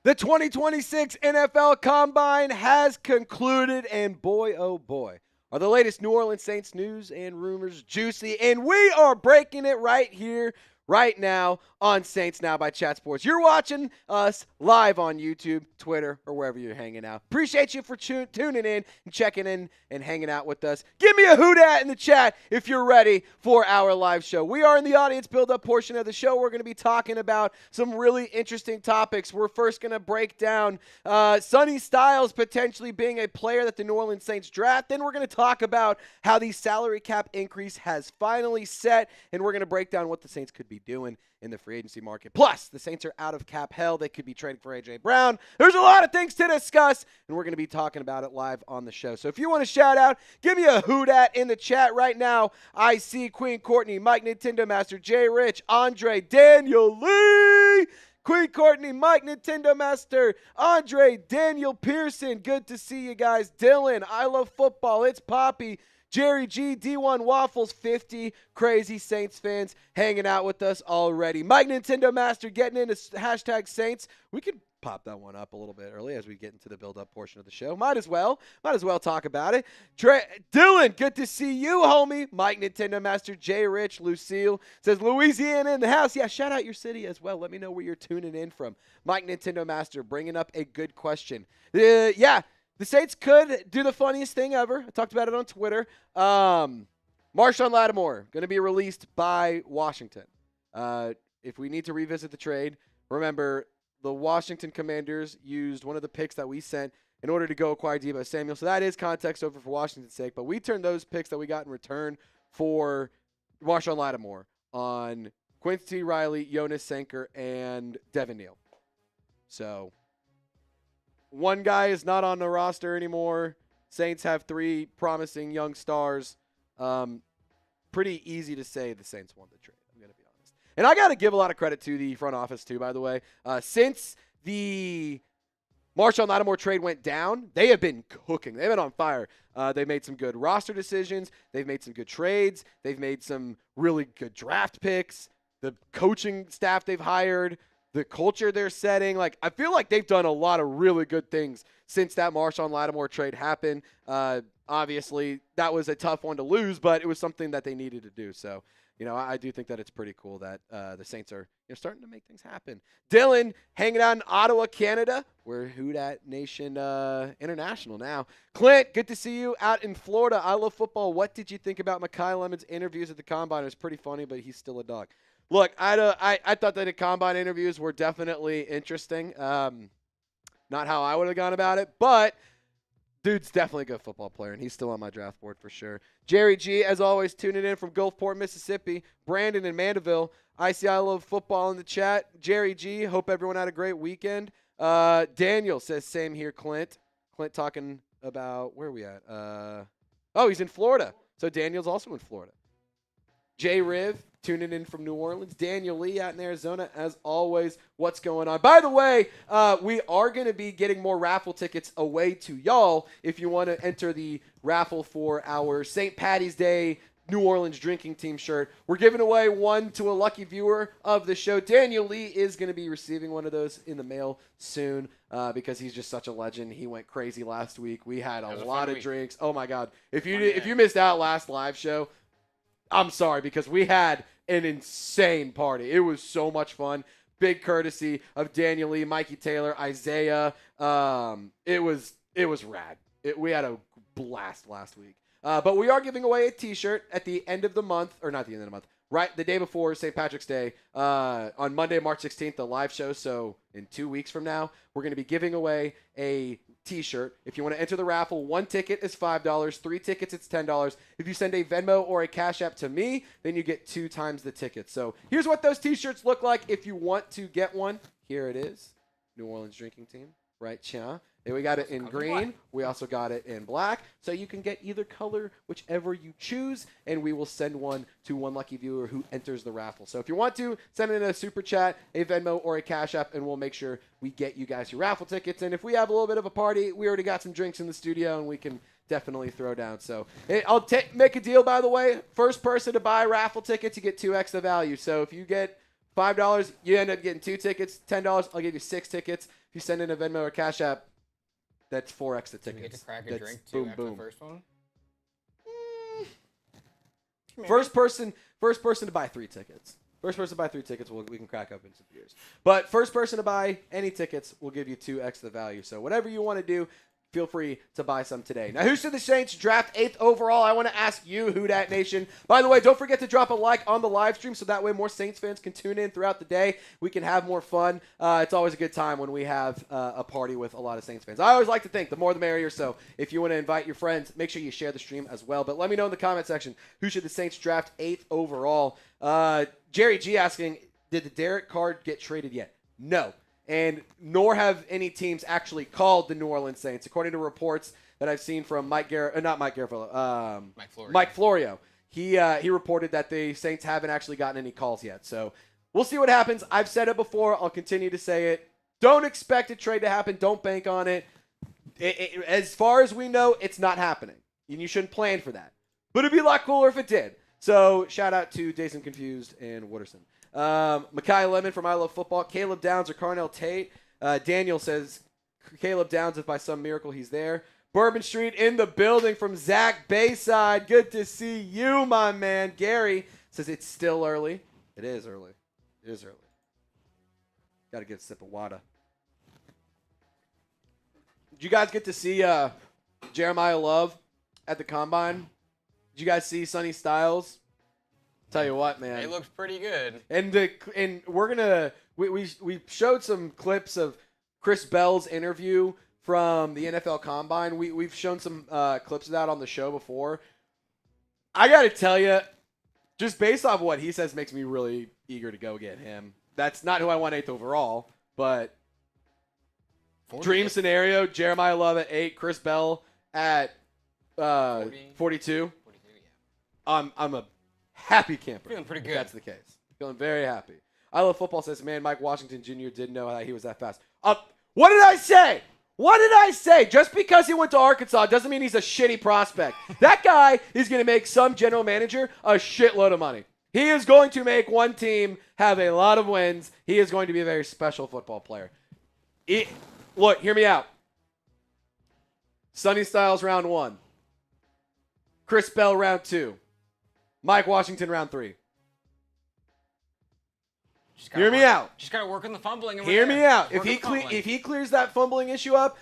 The 2026 NFL Combine has concluded, and boy, oh boy, are the latest New Orleans Saints news and rumors juicy, and we are breaking it right here, right now on Saints Now by Chat Sports. You're watching us live on YouTube, Twitter, or wherever you're hanging out. Appreciate you for tuning in and checking in and hanging out with us. Give me a hoot at in the chat if you're ready for our live show. We are in the audience build-up portion of the show. We're going to be talking about some really interesting topics. We're first going to break down Sonny Styles potentially being a player that the New Orleans Saints draft. Then we're going to talk about how the salary cap increase has finally set, and we're going to break down what the Saints could be doing in the free agency market. Plus, the Saints are out of cap hell. They could be trading for A.J. Brown. There's a lot of things to discuss, and we're going to be talking about it live on the show. So if you want to shout out, give me a hoot at in the chat right now. I see Queen Courtney, Mike Nintendo Master, Jay Rich, Andre, Daniel Lee, Queen Courtney, Mike Nintendo Master, Andre, Daniel Pearson. Good to see you guys. Dylan, I love football. It's Poppy. Jerry G, D1 Waffles, 50 crazy Saints fans hanging out with us already. Mike Nintendo Master getting into hashtag Saints. We could pop that one up a little bit early as we get into the build-up portion of the show. Might as well talk about it. Dylan, good to see you, homie. Mike Nintendo Master, Jay Rich, Lucille says Louisiana in the house. Yeah, shout out your city as well. Let me know where you're tuning in from. Mike Nintendo Master bringing up a good question. The Saints could do the funniest thing ever. I talked about it on Twitter. Marshawn Lattimore going to be released by Washington. If we need to revisit the trade, remember the Washington Commanders used one of the picks that we sent in order to go acquire Deebo Samuel. So that is context over for Washington's sake. But we turned those picks that we got in return for Marshawn Lattimore on Quincy Riley, Jonas Sanker, and Devin Neal. So one guy is not on the roster anymore. Saints have 3 promising young stars. Pretty easy to say the Saints won the trade, I'm going to be honest. And I got to give a lot of credit to the front office too, by the way. Since the Marshawn Lattimore trade went down, they have been cooking. They've been on fire. They've made some good roster decisions. They've made some good trades. They've made some really good draft picks. The coaching staff they've hired, the culture they're setting. Like, I feel like they've done a lot of really good things since that Marshawn Lattimore trade happened. Obviously, that was a tough one to lose, but it was something that they needed to do. So, I do think that it's pretty cool that the Saints are starting to make things happen. Dylan, hanging out in Ottawa, Canada. We're Hoot at Nation International now. Clint, good to see you out in Florida. I love football. What did you think about Mekhi Lemon's interviews at the Combine? It was pretty funny, but he's still a dog. Look, I thought that the Combine interviews were definitely interesting. Not how I would have gone about it, but dude's definitely a good football player, and he's still on my draft board for sure. Jerry G, as always, tuning in from Gulfport, Mississippi. Brandon in Mandeville. I love football in the chat. Jerry G, hope everyone had a great weekend. Daniel says, same here, Clint. Clint talking about, where are we at? He's in Florida. So Daniel's also in Florida. Jay Riv, tuning in from New Orleans. Daniel Lee out in Arizona, as always. What's going on? By the way, we are going to be getting more raffle tickets away to y'all if you want to enter the raffle for our St. Patty's Day New Orleans drinking team shirt. We're giving away one to a lucky viewer of the show. Daniel Lee is going to be receiving one of those in the mail soon because he's just such a legend. He went crazy last week. We had a lot of drinks. Oh, my God. If you missed out last live show, I'm sorry, because we had an insane party. It was so much fun. Big courtesy of Daniel Lee, Mikey Taylor, Isaiah. It was rad. We had a blast last week. But we are giving away a T-shirt at the end of the month, or not the end of the month, right the day before St. Patrick's Day on Monday, March 16th, the live show. So in 2 weeks from now, we're going to be giving away a T-shirt. If you want to enter the raffle, 1 ticket is $5, 3 tickets it's $10. If you send a Venmo or a Cash App to me, then you get 2 times the tickets. So here's what those T-shirts look like if you want to get one. Here it is, New Orleans drinking team, right? Chia. And we got it in green. We also got it in black. So you can get either color, whichever you choose, and we will send one to one lucky viewer who enters the raffle. So if you want to, send in a super chat, a Venmo, or a Cash App, and we'll make sure we get you guys your raffle tickets. And if we have a little bit of a party, we already got some drinks in the studio, and we can definitely throw down. So I'll make a deal, by the way. First person to buy raffle tickets, you get 2x the value. So if you get $5, you end up getting 2 tickets. $10, I'll give you 6 tickets. If you send in a Venmo or Cash App, that's 4 extra tickets. Do we get to crack a drink boom, after boom. the first one? First person to buy 3 tickets. First person to buy 3 tickets, we can crack open some beers. But first person to buy any tickets, we'll give you 2 extra value. So whatever you want to do, feel free to buy some today. Now, who should the Saints draft 8th overall? I want to ask you, Who Dat Nation. By the way, don't forget to drop a like on the live stream so that way more Saints fans can tune in throughout the day. We can have more fun. It's always a good time when we have a party with a lot of Saints fans. I always like to think the more the merrier, so if you want to invite your friends, make sure you share the stream as well. But let me know in the comment section, who should the Saints draft 8th overall? Jerry G asking, did the Derek Carr get traded yet? No. And nor have any teams actually called the New Orleans Saints, according to reports that I've seen from Mike Florio. He reported that the Saints haven't actually gotten any calls yet. So we'll see what happens. I've said it before. I'll continue to say it. Don't expect a trade to happen. Don't bank on it. As far as we know, it's not happening. And you shouldn't plan for that. But it'd be a lot cooler if it did. So shout out to Jason Confused and Wooderson. Mekhi Lemon from I Love Football. Caleb Downs or Carnell Tate. Daniel says Caleb Downs, if by some miracle he's there. Bourbon Street in the building from Zach Bayside. Good to see you, my man. Gary says it's still early. It is early. It is early. Got to get a sip of water. Did you guys get to see Jeremiah Love at the Combine? Did you guys see Sonny Styles? Tell you what, man. It looks pretty good. And we're gonna we showed some clips of Chris Bell's interview from the NFL Combine. We've shown some clips of that on the show before. I gotta tell you, just based off what he says, makes me really eager to go get him. That's not who I want 8th overall, but 40th. Dream scenario: Jeremiah Love at 8, Chris Bell at 42. I'm a happy camper. Feeling pretty good. If that's the case. Feeling very happy. I Love Football says, man, Mike Washington Jr. didn't know that he was that fast. What did I say? What did I say? Just because he went to Arkansas doesn't mean he's a shitty prospect. That guy is going to make some general manager a shitload of money. He is going to make one team have a lot of wins. He is going to be a very special football player. Look, hear me out. Sonny Styles round 1. Chris Bell round 2. Mike Washington round 3. Hear me out. Just got to work on the fumbling. Hear me out. If he clears that fumbling issue up,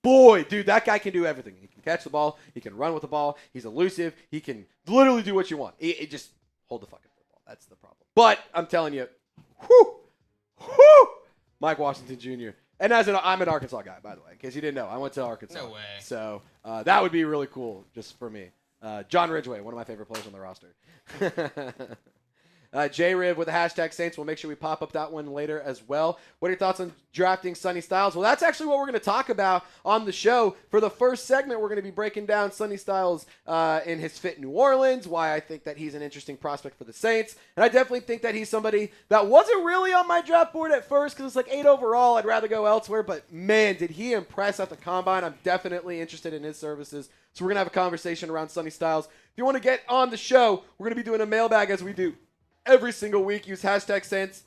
boy, dude, that guy can do everything. He can catch the ball. He can run with the ball. He's elusive. He can literally do what you want. He just hold the fucking football. That's the problem. But I'm telling you, Mike Washington Jr. And I'm an Arkansas guy, by the way, in case you didn't know. I went to Arkansas. No way. So that would be really cool just for me. John Ridgway, one of my favorite players on the roster. J-Riv with the hashtag Saints. We'll make sure we pop up that one later as well. What are your thoughts on drafting Sonny Styles? Well, that's actually what we're going to talk about on the show. For the first segment, we're going to be breaking down Sonny Styles in his fit in New Orleans, why I think that he's an interesting prospect for the Saints. And I definitely think that he's somebody that wasn't really on my draft board at first because it's like 8 overall. I'd rather go elsewhere. But, man, did he impress at the Combine. I'm definitely interested in his services. So we're going to have a conversation around Sonny Styles. If you want to get on the show, we're going to be doing a mailbag as we do every single week. Use hashtag Saints,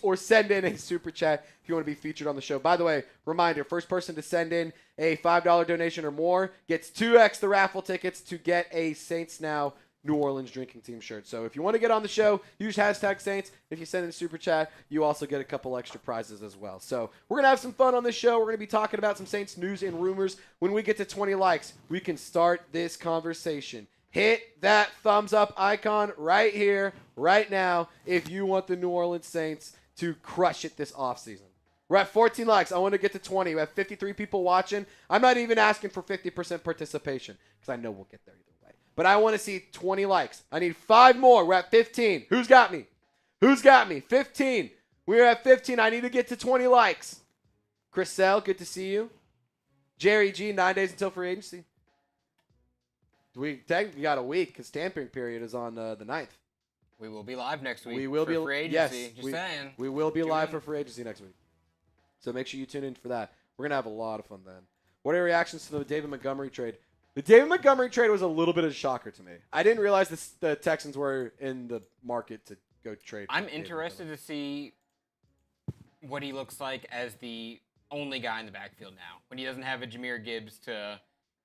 or send in a super chat if you want to be featured on the show. By the way, reminder, first person to send in a $5 donation or more gets 2x the raffle tickets to get a Saints Now New Orleans drinking team shirt. So if you want to get on the show, use hashtag Saints. If you send in a super chat, you also get a couple extra prizes as well. So we're going to have some fun on this show. We're going to be talking about some Saints news and rumors. When we get to 20 likes, we can start this conversation. Hit that thumbs up icon right here, right now, if you want the New Orleans Saints to crush it this offseason. We're at 14 likes. I want to get to 20. We have 53 people watching. I'm not even asking for 50% participation because I know we'll get there either way. But I want to see 20 likes. I need 5 more. We're at 15. Who's got me? 15. We're at 15. I need to get to 20 likes. Chris Sell, good to see you. Jerry G, 9 days until free agency. We technically got a week because tampering period is on the 9th. We will be live next week. We will for be free agency. Yes, just saying. We will be live for free agency next week. So make sure you tune in for that. We're gonna have a lot of fun then. What are your reactions to the David Montgomery trade? The David Montgomery trade was a little bit of a shocker to me. I didn't realize the Texans were in the market to go trade. I'm interested to see what he looks like as the only guy in the backfield now, when he doesn't have a Jahmyr Gibbs to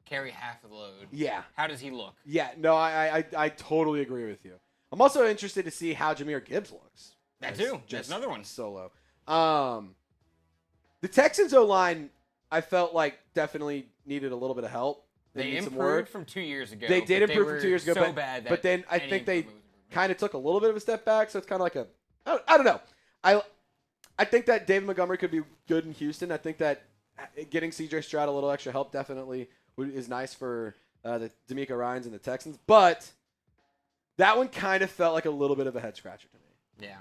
carry half of the load. Yeah. How does he look? Yeah, no, I totally agree with you. I'm also interested to see how Jahmyr Gibbs looks. That too. That's another one. Solo. The Texans O-line, I felt like definitely needed a little bit of help. They improved from 2 years ago. They did improve from 2 years ago, so bad but then I think they kind of took a little bit of a step back, so it's kind of like I don't know. I think that David Montgomery could be good in Houston. I think that getting C.J. Stroud a little extra help definitely is nice for the D'Amico Ryans and the Texans, but that one kind of felt like a little bit of a head scratcher to me. Yeah.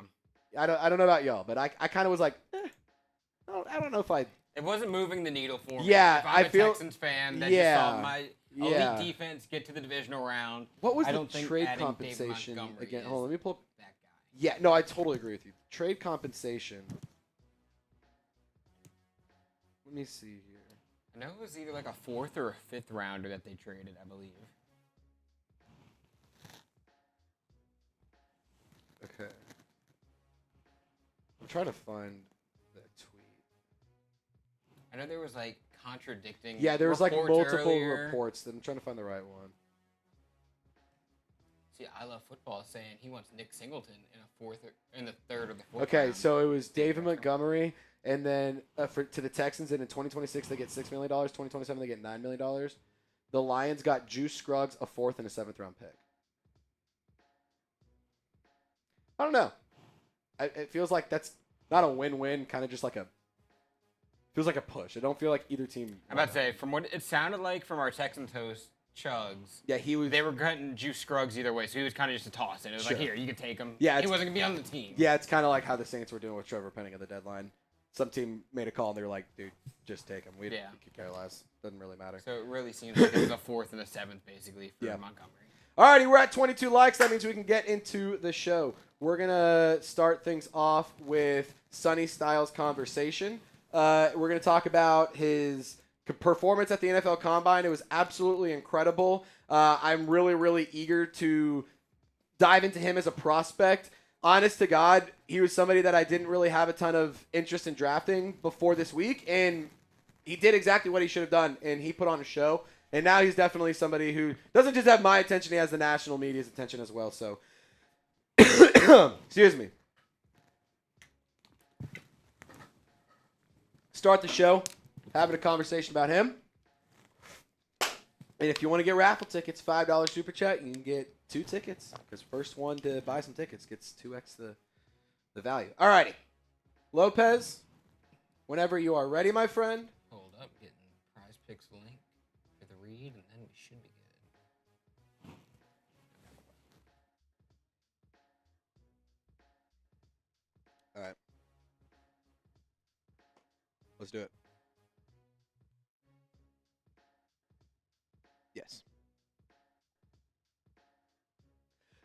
I don't know about y'all, but I kind of was like, I don't know if I. It wasn't moving the needle for me. Yeah, if I'm I feel. a Texans fan that just saw my elite defense get to the divisional round. What was I the don't think trade adding compensation David Montgomery again? is Hold on, let me pull up. that guy. Yeah, no, I totally agree with you. Trade compensation. Let me see here. I know it was either like a 4th or a 5th rounder that they traded, I believe. Okay. I'm trying to find the tweet. I know there was like contradicting. Yeah, there was like multiple earlier. reports. I'm trying to find the right one. See, I Love Football saying he wants Nick Singleton in the 3rd or the 4th. Okay, round. so it was David Montgomery, and then to the Texans, and in 2026 they get $6 million. 2027 they get $9 million. The Lions got Juice Scruggs, a 4th and a 7th round pick. I don't know. It feels like that's not a win-win, kind of just like feels like a push. I don't feel like either team. I'm about to say, from what it sounded like from our Texans host, Chugs. Yeah, they were cutting Juice Scruggs either way, so he was kind of just a toss. And it was like, here, you can take him. Yeah, he wasn't going to be on the team. Yeah, it's kind of like how the Saints were doing with Trevor Penning at the deadline. Some team made a call, and they were like, dude, just take him. We could care less. Doesn't really matter. So it really seems like it was a 4th and a 7th, basically, for Montgomery. Alrighty, we're at 22 likes. That means we can get into the show. We're going to start things off with Sonny Styles' conversation. We're going to talk about his performance at the NFL Combine. It was absolutely incredible. I'm really, really eager to dive into him as a prospect. Honest to God, he was somebody that I didn't really have a ton of interest in drafting before this week, and he did exactly what he should have done, and he put on a show. And now he's definitely somebody who doesn't just have my attention, he has the national media's attention as well. So, excuse me. Start the show, having a conversation about him. And if you want to get raffle tickets, $5 super chat, you can get 2 tickets. Because first one to buy some tickets gets 2x the value. All righty. Lopez, whenever you are ready, my friend. Hold up, getting Prize Picks link for the read, and then we should be good. All right. Let's do it. Yes.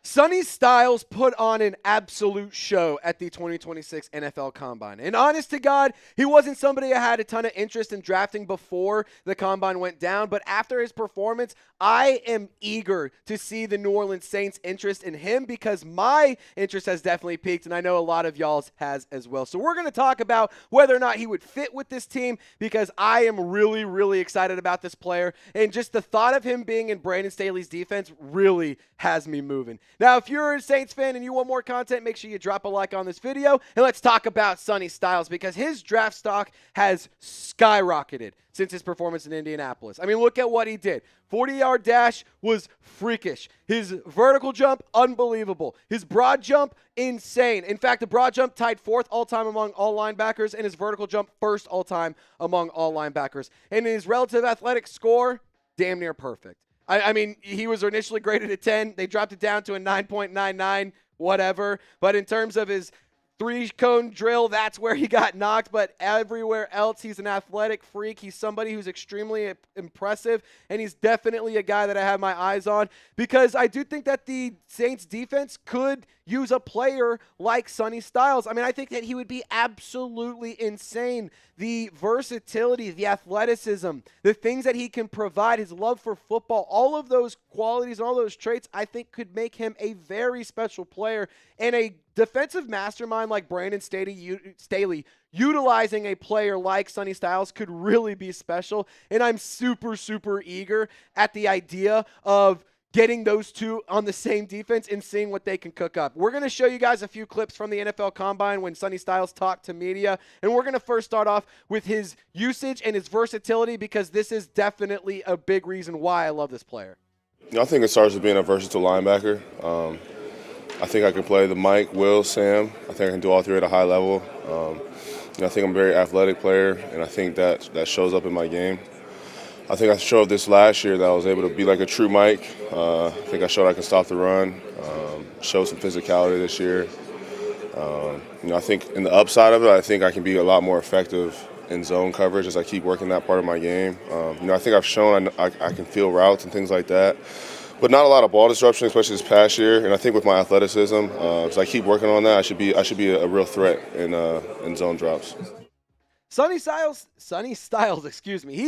Sonny Styles put on an absolute show at the 2026 NFL Combine. And honest to God, he wasn't somebody I had a ton of interest in drafting before the Combine went down. But after his performance, I am eager to see the New Orleans Saints' interest in him because my interest has definitely peaked, and I know a lot of y'all's has as well. So we're going to talk about whether or not he would fit with this team because I am really, really excited about this player. And just the thought of him being in Brandon Staley's defense really has me moving. Now, if you're a Saints fan and you want more content, make sure you drop a like on this video. And let's talk about Sonny Styles because his draft stock has skyrocketed since his performance in Indianapolis. I mean, look at what he did. 40-yard dash was freakish. His vertical jump, unbelievable. His broad jump, insane. In fact, the broad jump tied 4th all-time among all linebackers, and his vertical jump 1st all-time among all linebackers. And his relative athletic score, damn near perfect. I mean, he was initially graded at 10. They dropped it down to a 9.99, whatever. But in terms of his 3-cone drill, that's where he got knocked. But everywhere else, he's an athletic freak. He's somebody who's extremely impressive. And he's definitely a guy that I have my eyes on because I do think that the Saints defense could use a player like Sonny Styles. I mean, I think that he would be absolutely insane. The versatility, the athleticism, the things that he can provide, his love for football, all of those qualities, all those traits, I think could make him a very special player and a defensive mastermind like Brandon Staley utilizing a player like Sonny Styles could really be special. And I'm super, super eager at the idea of getting those two on the same defense and seeing what they can cook up. We're going to show you guys a few clips from the NFL Combine when Sonny Styles talked to media, and we're going to first start off with his usage and his versatility because this is definitely a big reason why I love this player. I think it starts with being a versatile linebacker. I think I can play the Mike, Will, Sam. I think I can do all three at a high level. I think I'm a very athletic player, and I think that shows up in my game. I think I showed this last year that I was able to be like a true Mike. I think I showed I can stop the run, show some physicality this year. I think in the upside of it, I think I can be a lot more effective in zone coverage as I keep working that part of my game. I think I've shown I can feel routes and things like that, but not a lot of ball disruption, especially this past year. And I think with my athleticism, as I keep working on that, I should be a real threat in zone drops. Sonny Styles, he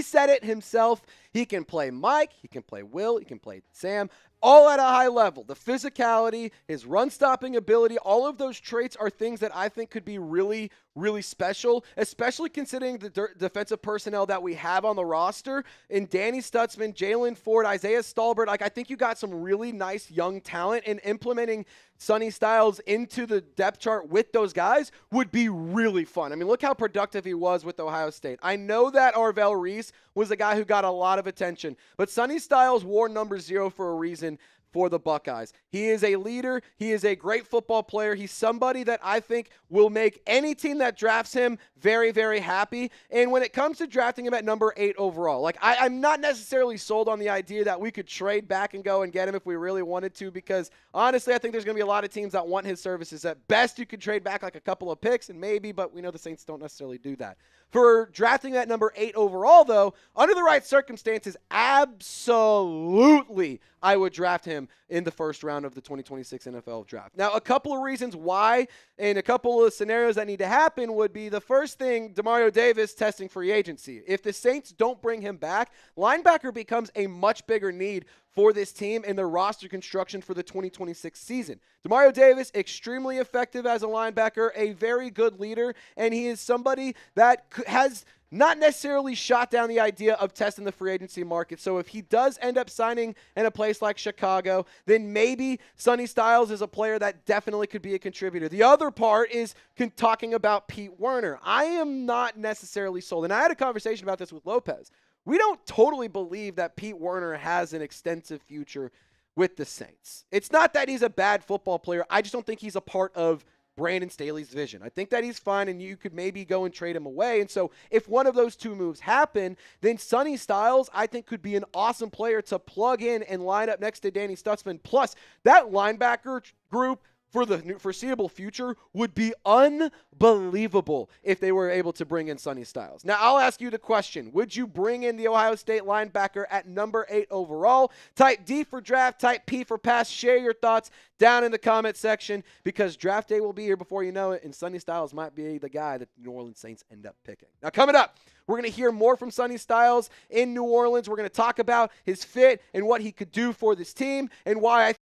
said it himself. He can play Mike, he can play Will, he can play Sam, all at a high level. The physicality, his run-stopping ability, all of those traits are things that I think could be really, really special, especially considering the defensive personnel that we have on the roster. In Danny Stutzman, Jalen Ford, Isaiah Stallbert, I think you got some really nice young talent, and implementing Sonny Styles into the depth chart with those guys would be really fun. I mean, look how productive he was with Ohio State. I know that Arvell Reese was a guy who got a lot of attention, but Sonny Styles wore number 0 for a reason for the Buckeyes. He is a leader. He is a great football player. He's somebody that I think will make any team that drafts him very, very happy. And when it comes to drafting him at number 8 overall, I'm not necessarily sold on the idea that we could trade back and go and get him if we really wanted to, because honestly, I think there's going to be a lot of teams that want his services. At best, you could trade back like a couple of picks and maybe, but we know the Saints don't necessarily do that. For drafting at number 8 overall, though, under the right circumstances, absolutely I would draft him in the first round of the 2026 NFL draft. Now, a couple of reasons why and a couple of scenarios that need to happen would be the first thing, Demario Davis testing free agency. If the Saints don't bring him back, linebacker becomes a much bigger need for this team and their roster construction for the 2026 season. Demario Davis, extremely effective as a linebacker, a very good leader, and he is somebody that has not necessarily shot down the idea of testing the free agency market. So if he does end up signing in a place like Chicago, then maybe Sonny Styles is a player that definitely could be a contributor. The other part is talking about Pete Werner. I am not necessarily sold, and I had a conversation about this with Lopez. We don't totally believe that Pete Werner has an extensive future with the Saints. It's not that he's a bad football player. I just don't think he's a part of Brandon Staley's vision. I think that he's fine, and you could maybe go and trade him away. And so if one of those two moves happen, then Sonny Styles, I think, could be an awesome player to plug in and line up next to Danny Stutzman. Plus, that linebacker group for the foreseeable future would be unbelievable if they were able to bring in Sonny Styles. Now, I'll ask you the question. Would you bring in the Ohio State linebacker at number 8 overall? Type D for draft, type P for pass. Share your thoughts down in the comment section, because draft day will be here before you know it, and Sonny Styles might be the guy that the New Orleans Saints end up picking. Now, coming up, we're going to hear more from Sonny Styles in New Orleans. We're going to talk about his fit and what he could do for this team and why I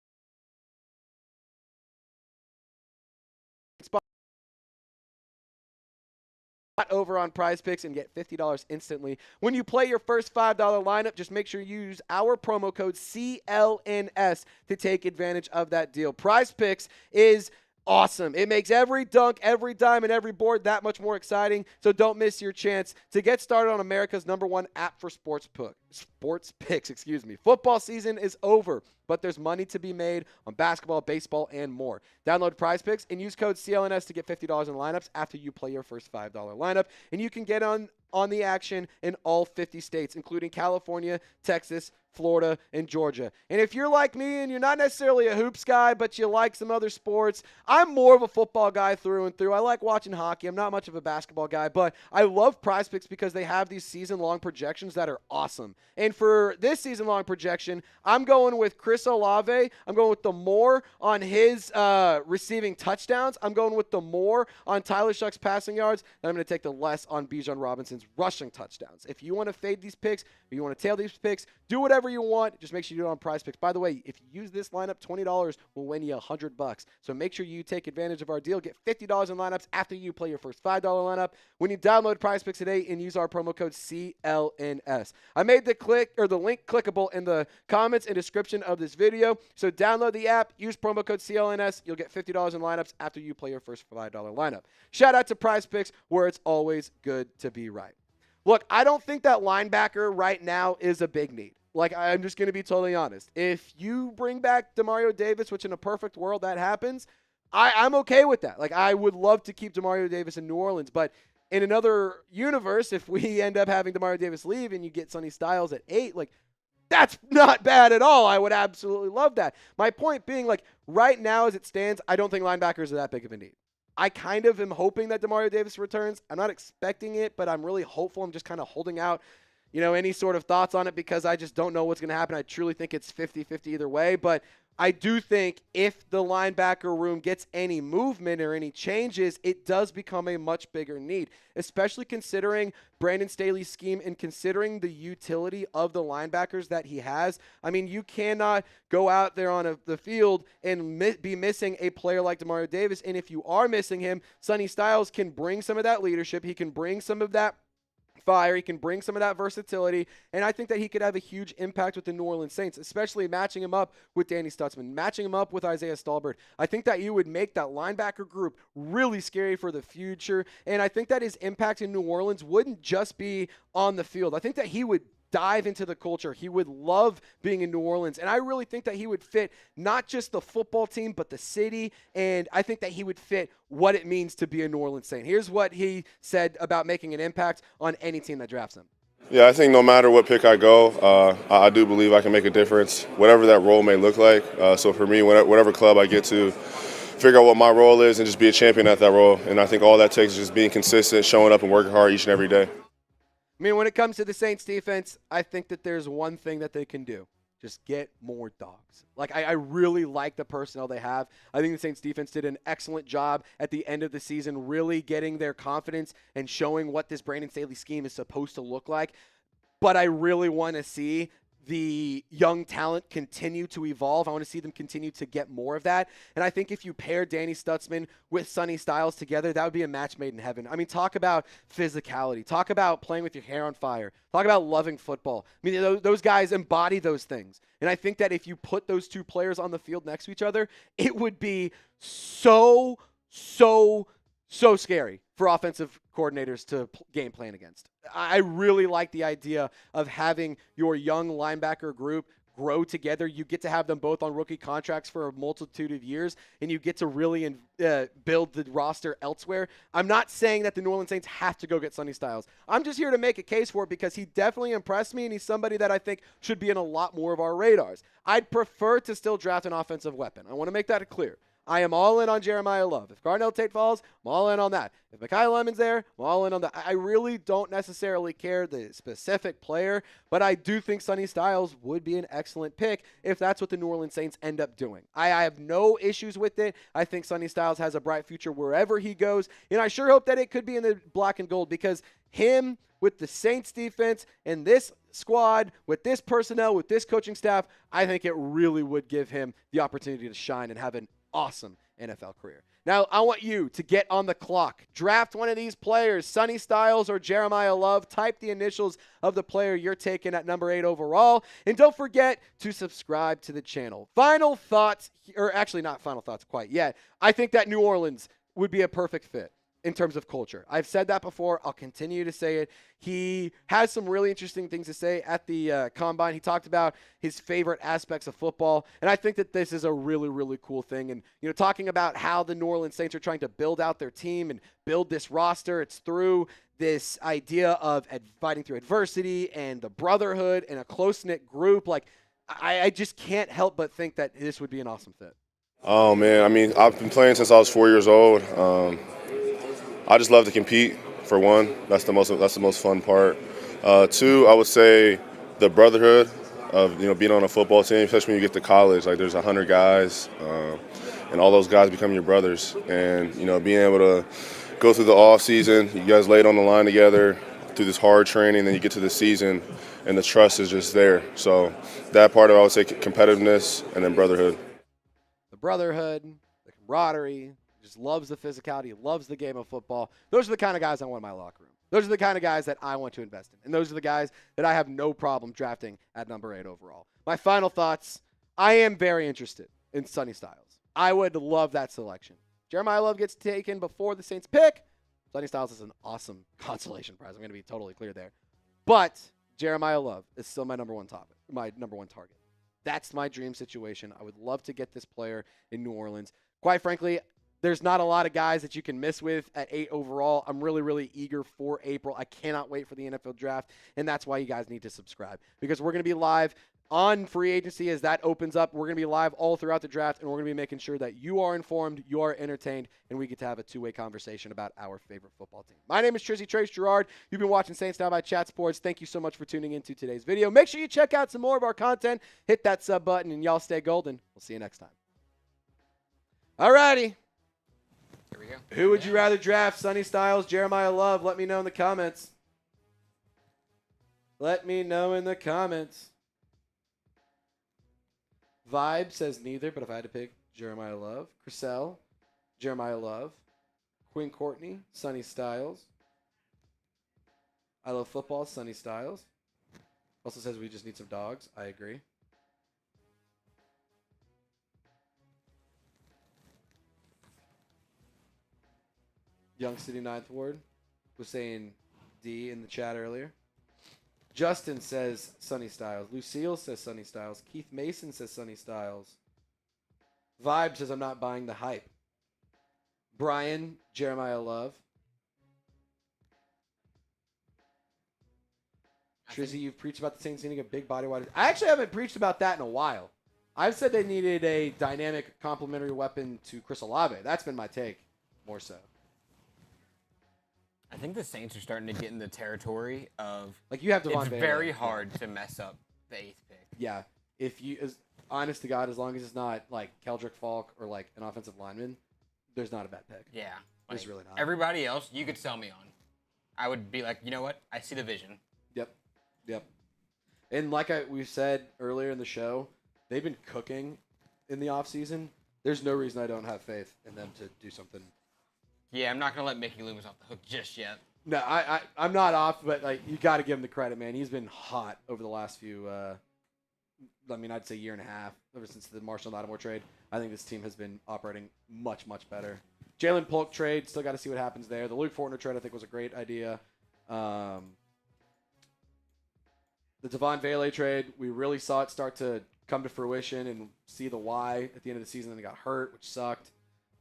over on Prize Picks and get $50 instantly. When you play your first $5 lineup, just make sure you use our promo code CLNS to take advantage of that deal. Prize Picks is awesome. It makes every dunk, every dime, and every board that much more exciting, so don't miss your chance to get started on America's #1 app for sports picks. Football season is over, but there's money to be made on basketball, baseball, and more. Download Prize Picks and use code CLNS to get $50 in lineups after you play your first $5 lineup, and you can get on the action in all 50 states, including California, Texas, Florida, and Georgia. And if you're like me and you're not necessarily a hoops guy, but you like some other sports, I'm more of a football guy through and through. I like watching hockey. I'm not much of a basketball guy, but I love Prize Picks because they have these season-long projections that are awesome. And for this season-long projection, I'm going with Chris Chris Olave. I'm going with the more on his receiving touchdowns. I'm going with the more on Tyler Shuck's passing yards. And I'm going to take the less on Bijan Robinson's rushing touchdowns. If you want to fade these picks, if you want to tail these picks, do whatever you want. Just make sure you do it on Prize Picks. By the way, if you use this lineup, $20 will win you $100. So make sure you take advantage of our deal. Get $50 in lineups after you play your first $5 lineup when you download Prize Picks today and use our promo code CLNS. I made the link clickable in the comments and description of this video. So download the app, use promo code CLNS. You'll get $50 in lineups after you play your first $5 lineup. Shout out to Prize Picks, where it's always good to be right. Look, I don't think that linebacker right now is a big need. Like, I'm just going to be totally honest. If you bring back Demario Davis, which in a perfect world that happens, I'm okay with that. Like, I would love to keep Demario Davis in New Orleans, but in another universe, if we end up having Demario Davis leave and you get Sonny Styles at 8, like, that's not bad at all. I would absolutely love that. My point being, like, right now as it stands, I don't think linebackers are that big of a need. I kind of am hoping that Demario Davis returns. I'm not expecting it, but I'm really hopeful. I'm just kind of holding out, any sort of thoughts on it because I just don't know what's going to happen. I truly think it's 50-50 either way, but I do think if the linebacker room gets any movement or any changes, it does become a much bigger need, especially considering Brandon Staley's scheme and considering the utility of the linebackers that he has. I mean, you cannot go out there on the field and be missing a player like Demario Davis, and if you are missing him, Sonny Styles can bring some of that leadership. He can bring some of that fire. He can bring some of that versatility, and I think that he could have a huge impact with the New Orleans Saints, especially matching him up with Danny Stutzman, matching him up with Isaiah Stallbird. I think that you would make that linebacker group really scary for the future, and I think that his impact in New Orleans wouldn't just be on the field. I think that he would dive into the culture. He would love being in New Orleans, and I really think that he would fit not just the football team, but the city, and I think that he would fit what it means to be a New Orleans Saint. Here's what he said about making an impact on any team that drafts him. Yeah, I think no matter what pick I go, I do believe I can make a difference, whatever that role may look like. So for me, whatever club I get to, figure out what my role is and just be a champion at that role. And I think all that takes is just being consistent, showing up and working hard each and every day. I mean, when it comes to the Saints defense, I think that there's one thing that they can do. Just get more dogs. Like, I really like the personnel they have. I think the Saints defense did an excellent job at the end of the season, really getting their confidence and showing what this Brandon Staley scheme is supposed to look like. But I really want to see the young talent continue to evolve. I want to see them continue to get more of that. And I think if you pair Danny Stutzman with Sonny Styles together, that would be a match made in heaven. I mean, talk about physicality. Talk about playing with your hair on fire. Talk about loving football. I mean, those guys embody those things. And I think that if you put those two players on the field next to each other, it would be so scary for offensive coordinators to game plan against. I really like the idea of having your young linebacker group grow together. You get to have them both on rookie contracts for a multitude of years, and you get to really build the roster elsewhere. I'm not saying that the New Orleans Saints have to go get Sonny Styles. I'm just here to make a case for it because he definitely impressed me, and he's somebody that I think should be in a lot more of our radars. I'd prefer to still draft an offensive weapon. I want to make that clear. I am all in on Jeremiah Love. If Garnell Tate falls, I'm all in on that. If Mekhi Lemon's there, I'm all in on that. I really don't necessarily care the specific player, but I do think Sonny Styles would be an excellent pick if that's what the New Orleans Saints end up doing. I have no issues with it. I think Sonny Styles has a bright future wherever he goes, and I sure hope that it could be in the black and gold because him with the Saints defense and this squad, with this personnel, with this coaching staff, I think it really would give him the opportunity to shine and have an awesome NFL career. Now, I want you to get on the clock. Draft one of these players, Sonny Styles or Jeremiah Love. Type the initials of the player you're taking at number 8 overall. And don't forget to subscribe to the channel. Final thoughts, or actually not final thoughts quite yet. I think that New Orleans would be a perfect fit in terms of culture. I've said that before. I'll continue to say it. He has some really interesting things to say at the Combine. He talked about his favorite aspects of football, and I think that this is a really, really cool thing. And, talking about how the New Orleans Saints are trying to build out their team and build this roster, it's through this idea of fighting through adversity and the brotherhood and a close-knit group. Like, I just can't help but think that this would be an awesome fit. Oh, man. I mean, I've been playing since I was 4 years old. I just love to compete, for one. That's the most fun part. Two, I would say the brotherhood. of being on a football team, especially when you get to college. Like there's 100 guys, and all those guys become your brothers. And being able to go through the off season, you guys laid on the line together through this hard training, then you get to the season, and the trust is just there. So that part of it, I would say competitiveness and then brotherhood. The brotherhood, the camaraderie, just loves the physicality, loves the game of football. Those are the kind of guys I want in my locker room. Those are the kind of guys that I want to invest in. And those are the guys that I have no problem drafting at number 8 overall. My final thoughts, I am very interested in Sonny Styles. I would love that selection. Jeremiah Love gets taken before the Saints pick. Sonny Styles is an awesome consolation prize. I'm going to be totally clear there. But Jeremiah Love is still my number one target. That's my dream situation. I would love to get this player in New Orleans. Quite frankly, there's not a lot of guys that you can miss with at 8 overall. I'm really, really eager for April. I cannot wait for the NFL draft, and that's why you guys need to subscribe, because we're going to be live on free agency as that opens up. We're going to be live all throughout the draft, and we're going to be making sure that you are informed, you are entertained, and we get to have a two-way conversation about our favorite football team. My name is Trizzy Trace Girouard. You've been watching Saints Now by Chat Sports. Thank you so much for tuning into today's video. Make sure you check out some more of our content. Hit that sub button, and y'all stay golden. We'll see you next time. All righty. Here we go. Who would you rather draft, Sonny Styles, Jeremiah Love? Let me know in the comments. Let me know in the comments. Vibe says neither, but if I had to pick, Jeremiah Love. Chriselle, Jeremiah Love. Quinn Courtney, Sonny Styles. I love football, Sonny Styles. Also says we just need some dogs. I agree. Young City 9th Ward was saying D in the chat earlier. Justin says Sonny Styles. Lucille says Sonny Styles. Keith Mason says Sonny Styles. Vibe says I'm not buying the hype. Brian, Jeremiah Love. Trizzy, you've preached about the Saints needing a big body wide. I actually haven't preached about that in a while. I've said they needed a dynamic complementary weapon to Chris Olave. That's been my take more so. I think the Saints are starting to get in the territory of like you have Devon it's Bailey. very hard to mess up the 8th pick. Yeah. If you, as honest to God, as long as it's not like Keldrick Falk or like an offensive lineman, there's not a bad pick. Yeah. It's really not. Everybody else, you could sell me on. I would be like, you know what? I see the vision. Yep. And like we said earlier in the show, they've been cooking in the offseason. There's no reason I don't have faith in them to do something. Yeah, I'm not going to let Mickey Loomis off the hook just yet. No, I'm not off, but like you got to give him the credit, man. He's been hot over the last few, I'd say year and a half, ever since the Marshall Lattimore trade. I think this team has been operating much, much better. Jalen Polk trade, still got to see what happens there. The Luke Fortner trade, I think, was a great idea. The Devon Bailey trade, we really saw it start to come to fruition and see the why at the end of the season. Then he got hurt, which sucked.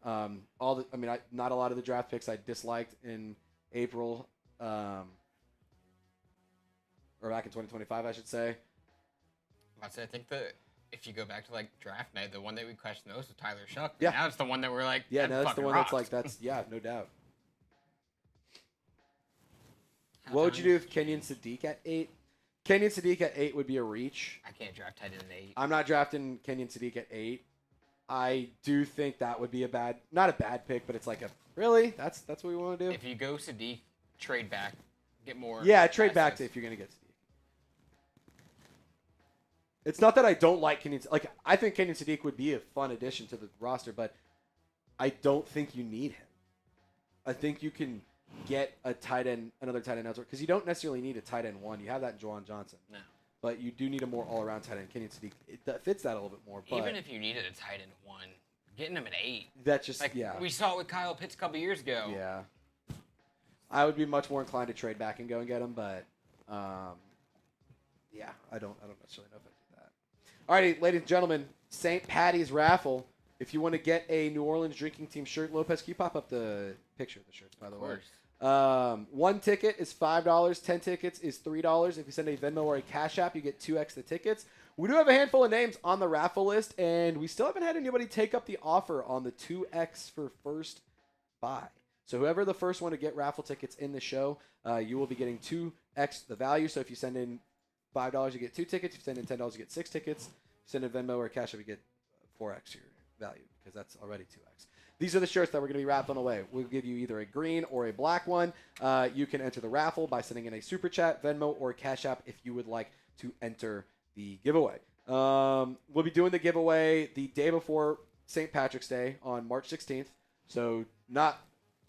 Not a lot of the draft picks I disliked in April, or back in 2025, I should say. I think that if you go back to like draft night, the one that we questioned most was Tyler Shuck. Yeah. Now it's the one that we're like, yeah, now that's the one rocks. that's like, no doubt. What would you do if Kenyon Sadiq at 8? Kenyon Sadiq at 8 would be a reach. I can't draft tight end at 8. I'm not drafting Kenyon Sadiq at 8. I do think that would be not a bad pick, but it's like really? That's what we want to do? If you go Sadiq, trade back, get more. Yeah, trade back assets. if you're going to get Sadiq. It's not that I don't like Kenyon. Like, I think Kenyon Sadiq would be a fun addition to the roster, but I don't think you need him. I think you can get another tight end elsewhere, because you don't necessarily need a tight end 1. You have that in Juwan Johnson. No. But you do need a more all-around tight end. Kenyon Sadiq fits that a little bit more. But Even if you needed a tight end 1, getting him at 8. That's just, like, yeah. We saw it with Kyle Pitts a couple years ago. Yeah. I would be much more inclined to trade back and go and get him, but yeah, I don't necessarily know if I do that. All right, ladies and gentlemen, St. Patty's raffle. If you want to get a New Orleans drinking team shirt, Lopez, can you pop up the picture of the shirts, by the way? One ticket is $5. 10 tickets is $3. If you send a Venmo or a Cash App, you get 2x the tickets. We do have a handful of names on the raffle list, and we still haven't had anybody take up the offer on the 2x for first buy. So whoever the first one to get raffle tickets in the show, you will be getting 2x the value. So if you send in $5, you get 2 tickets. If you send in $10, you get 6 tickets. If you send in Venmo or Cash App, you get 4x your value because that's already 2x. These are the shirts that we're going to be raffling away. We'll give you either a green or a black one. You can enter the raffle by sending in a Super Chat, Venmo, or Cash App if you would like to enter the giveaway. We'll be doing the giveaway the day before St. Patrick's Day on March 16th. So not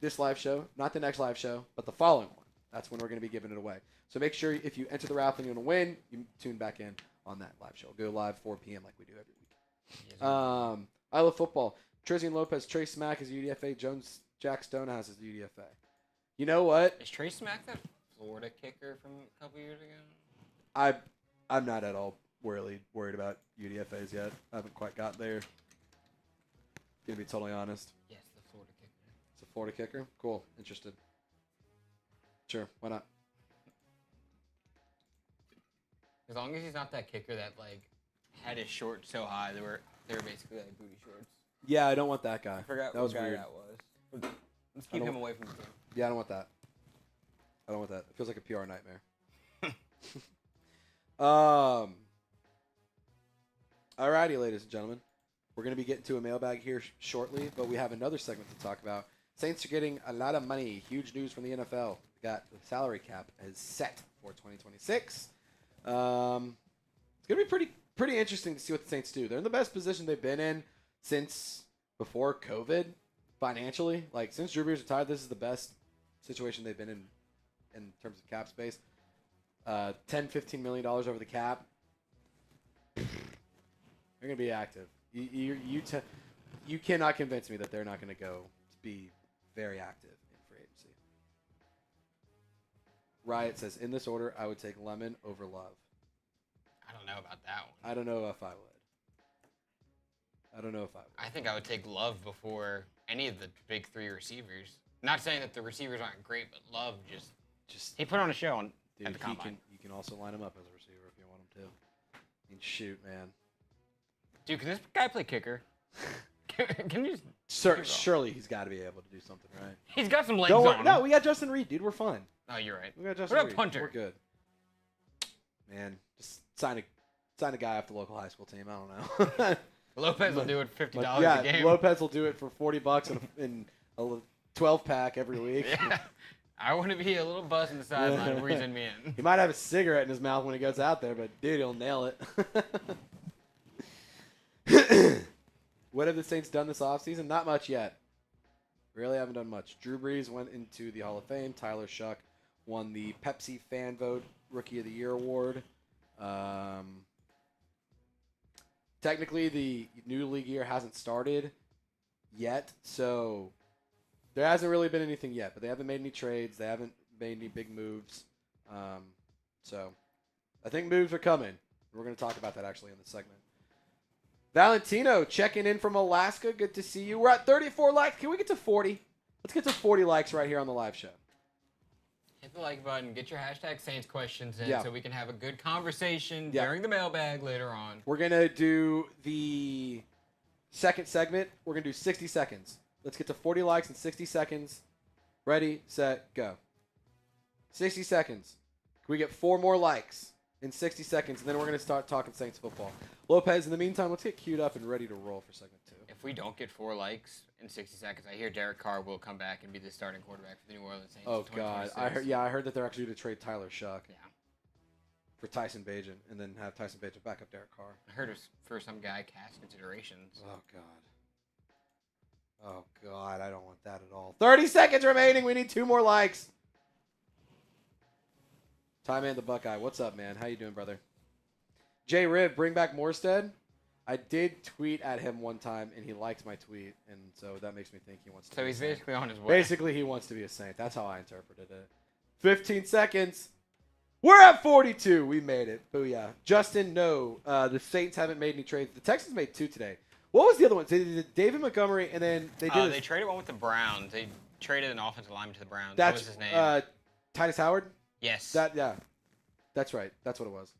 this live show, not the next live show, but the following one. That's when we're going to be giving it away. So make sure if you enter the raffle and you want to win, you tune back in on that live show. We'll go live 4 p.m. like we do every week. Yes, I love football. Trizzy and Lopez, Trace Smack is UDFA. Jones Jack Stonehouse is UDFA. You know what? Is Trace Smack that Florida kicker from a couple years ago? I'm not at all really worried about UDFAs yet. I haven't quite got there. Gonna be totally honest. Yes, the Florida kicker. It's a Florida kicker? Cool. Interested. Sure. Why not? As long as he's not that kicker that like had his shorts so high they were basically like booty shorts. Yeah, I don't want that guy. I forgot that was what guy weird. that was. Let's keep him away from the team. Yeah, I don't want that. I don't want that. It feels like a PR nightmare. Alrighty, ladies and gentlemen. We're going to be getting to a mailbag here shortly, but we have another segment to talk about. Saints are getting a lot of money. Huge news from the NFL. We got the salary cap is set for 2026. It's going to be pretty interesting to see what the Saints do. They're in the best position they've been in since before COVID financially. Like, since Drew Brees retired, this is the best situation they've been in terms of cap space. $10-15 million over the cap. They're going to be active. You cannot convince me that they're not going to go be very active in free agency. Riot says, in this order, I would take Lemon over Love. I don't know about that one. I don't know if I would. I think I would take Love before any of the big 3 receivers. Not saying that the receivers aren't great, but Love just he put on a show at the combine. You can also line him up as a receiver if you want him to. I mean, shoot, man. Dude, can this guy play kicker? Can you Surely he's got to be able to do something, right? He's got some legs on him. No, we got Justin Reed, dude. We're fine. Oh, you're right. We got Justin What about Reed. punter? We're good. Man, just sign a guy off the local high school team. I don't know. Lopez will do it for $50 a game. Lopez will do it for $40 in a 12-pack every week. Yeah. I want to be a little buzz in the sideline where he's in me in. He might have a cigarette in his mouth when he goes out there, but dude, he'll nail it. What have the Saints done this offseason? Not much yet. Really haven't done much. Drew Brees went into the Hall of Fame. Tyler Shuck won the Pepsi Fan Vote Rookie of the Year award. Technically, the new league year hasn't started yet, so there hasn't really been anything yet. But they haven't made any trades. They haven't made any big moves. So I think moves are coming. We're going to talk about that actually in the segment. Valentino checking in from Alaska. Good to see you. We're at 34 likes. Can we get to 40? Let's get to 40 likes right here on the live show. Hit the like button. Get your hashtag Saints questions in so we can have a good conversation during the mailbag later on. We're going to do the second segment. We're going to do 60 seconds. Let's get to 40 likes in 60 seconds. Ready, set, go. 60 seconds. Can we get 4 more likes in 60 seconds? And then we're going to start talking Saints football. Lopez, in the meantime, let's get queued up and ready to roll for segment 2. If we don't get 4 likes in 60 seconds, I hear Derek Carr will come back and be the starting quarterback for the New Orleans Saints. Oh, God. I heard that they're actually going to trade Tyler Shuck for Tyson Bagent and then have Tyson Bagent back up Derek Carr. I heard it was for some guy cast considerations. Oh, God. I don't want that at all. 30 seconds remaining. We need 2 more likes. Ty Man the Buckeye. What's up, man? How you doing, brother? Jay Rib, bring back Morstead. I did tweet at him one time, and he liked my tweet, and so that makes me think he wants to be a Saint. So he's basically on his way. Basically, he wants to be a Saint. That's how I interpreted it. 15 seconds. We're at 42. We made it. Booyah. Justin, no. The Saints haven't made any trades. The Texans made 2 today. What was the other one? They did David Montgomery, and then they did. They traded one with the Browns. They traded an offensive lineman to the Browns. That's what was his name? Titus Howard? Yes. That's right. That's what it was.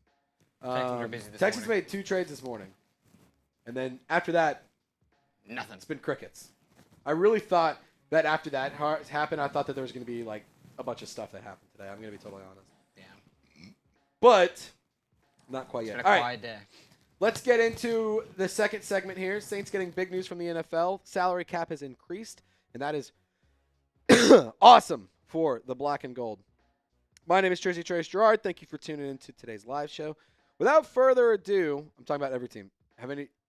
Texans are busy this Texans morning. made 2 trades this morning. And then after that, nothing. It's been crickets. I really thought that after that happened, I thought that there was going to be like a bunch of stuff that happened today. I'm going to be totally honest. Yeah. But Not quite yet. It's All been a right. quiet day. Let's get into the second segment here. Saints getting big news from the NFL. Salary cap has increased, and that is awesome for the black and gold. My name is Trizzy Trace Girouard. Thank you for tuning into today's live show. Without further ado, I'm talking about every team.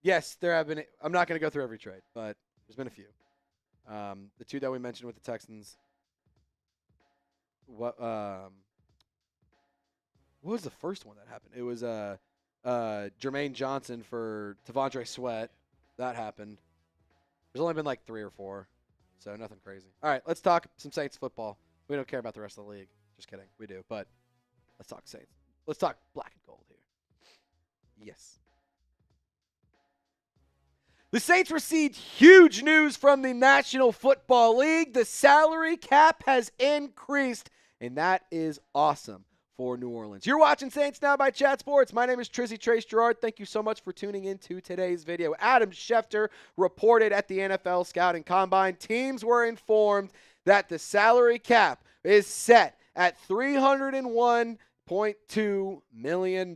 Yes, there have been. I'm not going to go through every trade, but there's been a few. The two that we mentioned with the Texans. What was the first one that happened? It was Jermaine Johnson for Tavondre Sweat. That happened. There's only been like 3 or 4, so nothing crazy. All right, let's talk some Saints football. We don't care about the rest of the league. Just kidding. We do, but let's talk Saints. Let's talk black and gold here. Yes. The Saints received huge news from the National Football League. The salary cap has increased, and that is awesome for New Orleans. You're watching Saints Now by Chat Sports. My name is Trizzy Trace Girouard. Thank you so much for tuning into today's video. Adam Schefter reported at the NFL Scouting Combine. Teams were informed that the salary cap is set at $301.2 million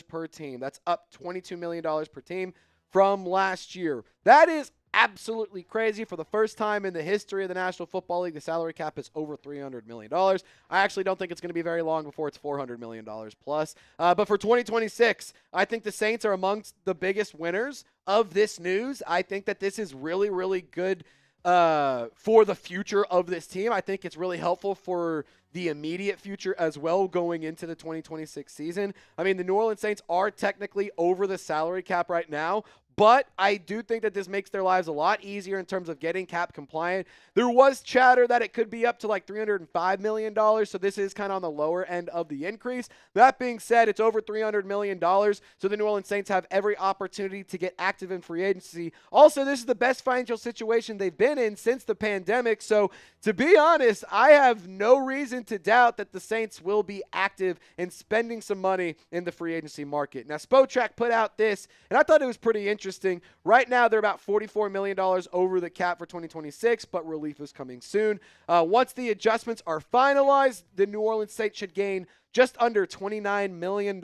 per team. That's up $22 million per team from last year. That is absolutely crazy. For the first time in the history of the National Football League, the salary cap is over $300 million. I actually don't think it's going to be very long before it's $400 million plus. But for 2026, I think the Saints are amongst the biggest winners of this news. I think that this is really, really good for the future of this team. I think it's really helpful for the immediate future as well going into the 2026 season. I mean, the New Orleans Saints are technically over the salary cap right now, but I do think that this makes their lives a lot easier in terms of getting cap compliant. There was chatter that it could be up to like $305 million, so this is kind of on the lower end of the increase. That being said, it's over $300 million, so the New Orleans Saints have every opportunity to get active in free agency. Also, this is the best financial situation they've been in since the pandemic, so to be honest, I have no reason to doubt that the Saints will be active in spending some money in the free agency market. Now, Spotrac put out this, and I thought it was pretty interesting. Right now, they're about $44 million over the cap for 2026, but relief is coming soon. Once the adjustments are finalized, the New Orleans Saints should gain just under $29 million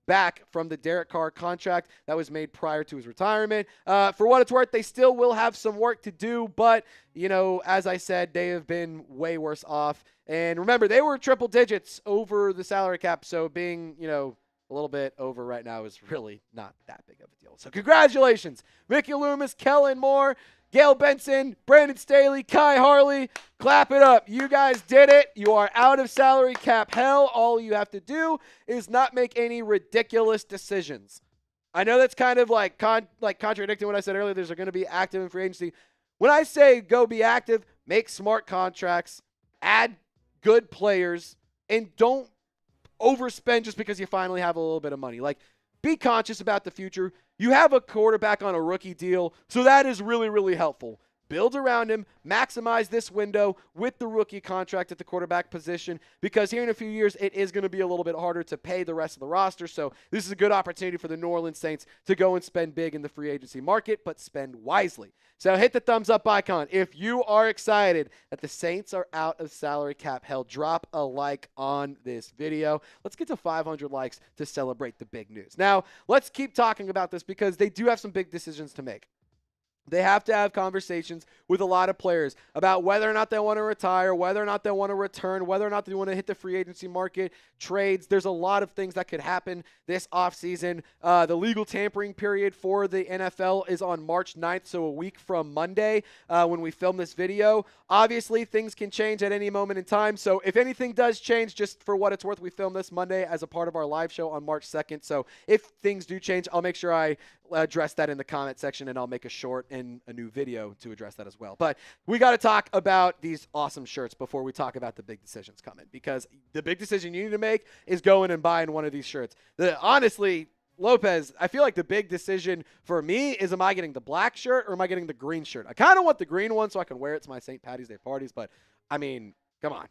back from the Derek Carr contract that was made prior to his retirement. For what it's worth, they still will have some work to do, but, you know, as I said, they have been way worse off. And remember, they were triple digits over the salary cap, so being, you know, a little bit over right now is really not that big of a deal. So congratulations, Mickey Loomis, Kellen Moore, Gail Benson, Brandon Staley, Kai Harley. Clap it up. You guys did it. You are out of salary cap hell. All you have to do is not make any ridiculous decisions. I know that's kind of like contradicting what I said earlier. There's going to be active in free agency. When I say go be active, make smart contracts, add good players, and don't overspend just because you finally have a little bit of money. Like, be conscious about the future. You have a quarterback on a rookie deal, so that is really, really helpful. Build around him, maximize this window with the rookie contract at the quarterback position, because here in a few years, it is going to be a little bit harder to pay the rest of the roster. So this is a good opportunity for the New Orleans Saints to go and spend big in the free agency market, but spend wisely. So hit the thumbs up icon. If you are excited that the Saints are out of salary cap hell, drop a like on this video. Let's get to 500 likes to celebrate the big news. Now, let's keep talking about this because they do have some big decisions to make. They have to have conversations with a lot of players about whether or not they want to retire, whether or not they want to return, whether or not they want to hit the free agency market, trades. There's a lot of things that could happen this offseason. The legal tampering period for the NFL is on March 9th, so a week from Monday when we film this video. Obviously, things can change at any moment in time, so if anything does change, just for what it's worth, we film this Monday as a part of our live show on March 2nd, so if things do change, I'll make sure I address that in the comment section, and I'll make a short and a new video to address that as well. But we got to talk about these awesome shirts before we talk about the big decisions coming, because the big decision you need to make is going and buying one of these shirts. Honestly, Lopez, I feel like the big decision for me is, am I getting the black shirt or am I getting the green shirt? I kind of want the green one so I can wear it to my St. Patty's Day parties, but I mean, come on.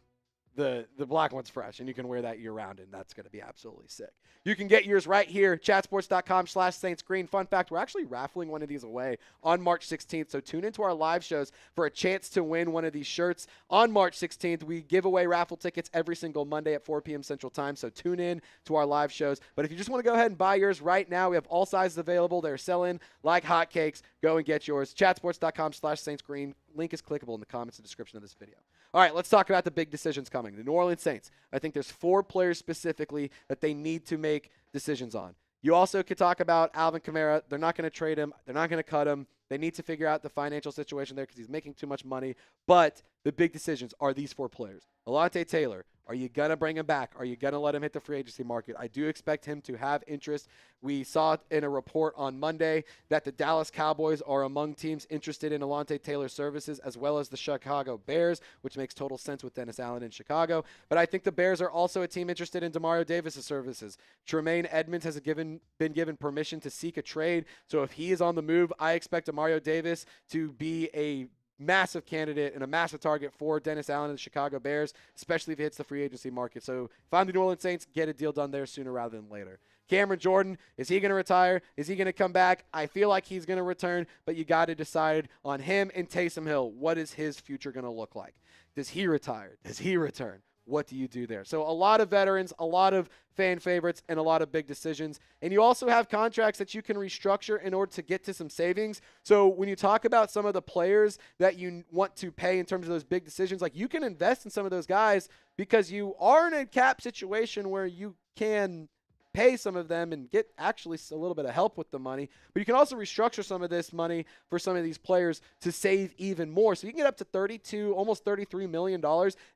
the black one's fresh, and you can wear that year-round, and that's going to be absolutely sick. You can get yours right here, chatsports.com/SaintsGreen. Fun fact, we're actually raffling one of these away on March 16th, so tune into our live shows for a chance to win one of these shirts. On March 16th, we give away raffle tickets every single Monday at 4 p.m. Central Time, so tune in to our live shows. But if you just want to go ahead and buy yours right now, we have all sizes available. They're selling like hotcakes. Go and get yours, chatsports.com/SaintsGreen. Link is clickable in the comments and description of this video. All right, let's talk about the big decisions coming. The New Orleans Saints. I think there's 4 players specifically that they need to make decisions on. You also could talk about Alvin Kamara. They're not going to trade him. They're not going to cut him. They need to figure out the financial situation there because he's making too much money. But the big decisions are these 4 players. Alontae Taylor, are you going to bring him back? Are you going to let him hit the free agency market? I do expect him to have interest. We saw in a report on Monday that the Dallas Cowboys are among teams interested in Alontae Taylor's services, as well as the Chicago Bears, which makes total sense with Dennis Allen in Chicago. But I think the Bears are also a team interested in Demario Davis' services. Tremaine Edmonds has been given permission to seek a trade. So if he is on the move, I expect Demario Davis to be a massive candidate and a massive target for Dennis Allen and the Chicago Bears, especially if he hits the free agency market. So if I'm the New Orleans Saints, get a deal done there sooner rather than later. Cameron Jordan, is he going to retire? Is he going to come back? I feel like he's going to return, but you got to decide on him and Taysom Hill. What is his future going to look like? Does he retire? Does he return? What do you do there? So a lot of veterans, a lot of fan favorites, and a lot of big decisions. And you also have contracts that you can restructure in order to get to some savings. So when you talk about some of the players that you want to pay in terms of those big decisions, like you can invest in some of those guys because you are in a cap situation where you can pay some of them and get actually a little bit of help with the money. But you can also restructure some of this money for some of these players to save even more. So you can get up to $32, almost $33 million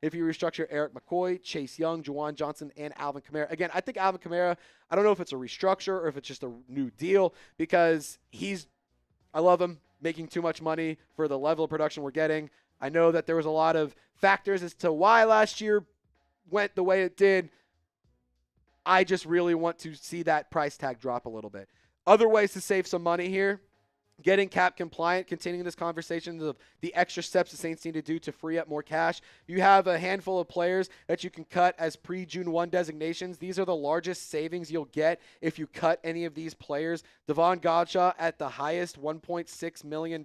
if you restructure Eric McCoy, Chase Young, Juwan Johnson, and Alvin Kamara. Again, I think Alvin Kamara, I don't know if it's a restructure or if it's just a new deal because I love him, making too much money for the level of production we're getting. I know that there was a lot of factors as to why last year went the way it did. I just really want to see that price tag drop a little bit. Other ways to save some money here, getting cap compliant, continuing this conversation of the extra steps the Saints need to do to free up more cash. You have a handful of players that you can cut as pre-June 1 designations. These are the largest savings you'll get if you cut any of these players. Devon Godshaw at the highest, $1.6 million.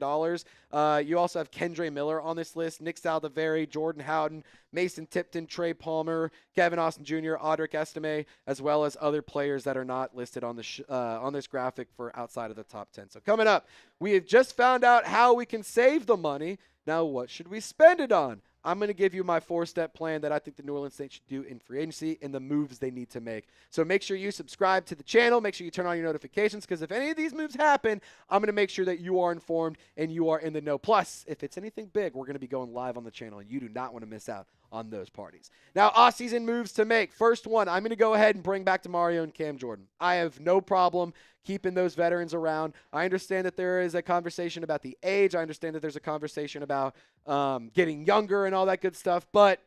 You also have Kendre Miller on this list, Nick Saldiveri, Jordan Howden, Mason Tipton, Trey Palmer, Kevin Austin Jr., Audric Estime, as well as other players that are not listed on on this graphic for outside of the top 10. So coming up, we have just found out how we can save the money. Now, what should we spend it on? I'm going to give you my 4-step plan that I think the New Orleans Saints should do in free agency and the moves they need to make. So make sure you subscribe to the channel. Make sure you turn on your notifications because if any of these moves happen, I'm going to make sure that you are informed and you are in the know. Plus, if it's anything big, we're going to be going live on the channel, and you do not want to miss out on those parties. Now, off-season moves to make. First one, I'm going to go ahead and bring back DeMario and Cam Jordan. I have no problem keeping those veterans around. I understand that there is a conversation about the age. I understand that there's a conversation about getting younger and all that good stuff, but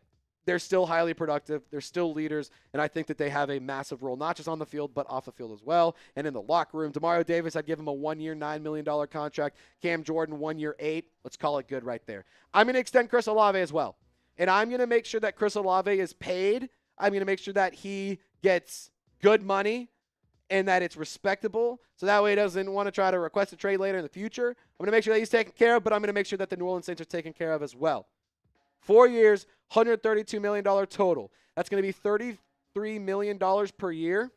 they're still highly productive. They're still leaders, and I think that they have a massive role, not just on the field, but off the field as well, and in the locker room. Demario Davis, I'd give him a 1-year, $9 million contract. Cam Jordan, 1 year, $8 million. Let's call it good right there. I'm going to extend Chris Olave as well, and I'm going to make sure that Chris Olave is paid. I'm going to make sure that he gets good money and that it's respectable, so that way he doesn't want to try to request a trade later in the future. I'm going to make sure that he's taken care of, but I'm going to make sure that the New Orleans Saints are taken care of as well. 4 years, $132 million total. That's going to be $33 million per year,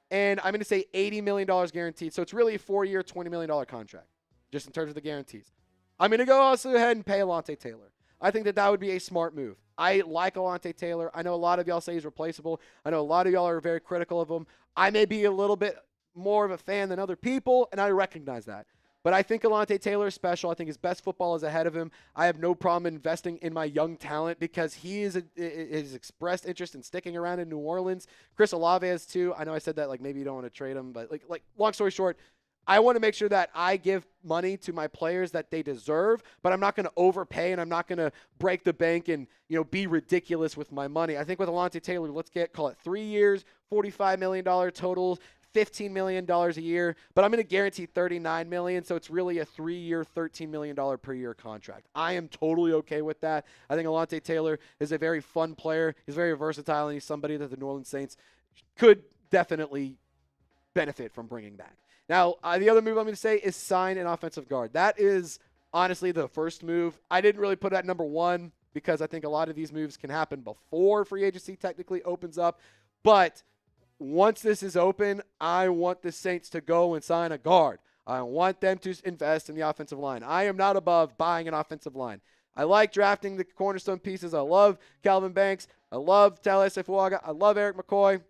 and I'm going to say $80 million guaranteed. So it's really a 4-year, $20 million contract, just in terms of the guarantees. I'm going to go also ahead and pay Alontae Taylor. I think that that would be a smart move. I like Alontae Taylor. I know a lot of y'all say he's replaceable. I know a lot of y'all are very critical of him. I may be a little bit more of a fan than other people, and I recognize that. But I think Alontae Taylor is special. I think his best football is ahead of him. I have no problem investing in my young talent because he is expressed interest in sticking around in New Orleans. Chris Olave has too. I know I said that like maybe you don't want to trade him, but like long story short, I want to make sure that I give money to my players that they deserve, but I'm not going to overpay and I'm not going to break the bank and, be ridiculous with my money. I think with Alontae Taylor, call it 3 years, $45 million total, $15 million a year, but I'm going to guarantee $39 million, so it's really a 3-year, $13 million per year contract. I am totally okay with that. I think Alontae Taylor is a very fun player. He's very versatile, and he's somebody that the New Orleans Saints could definitely benefit from bringing back. Now, the other move I'm going to say is sign an offensive guard. That is honestly the first move. I didn't really put it at number one because I think a lot of these moves can happen before free agency technically opens up, but once this is open, I want the Saints to go and sign a guard. I want them to invest in the offensive line. I am not above buying an offensive line. I like drafting the cornerstone pieces. I love Calvin Banks. I love Talis Efuaga. I love Eric McCoy.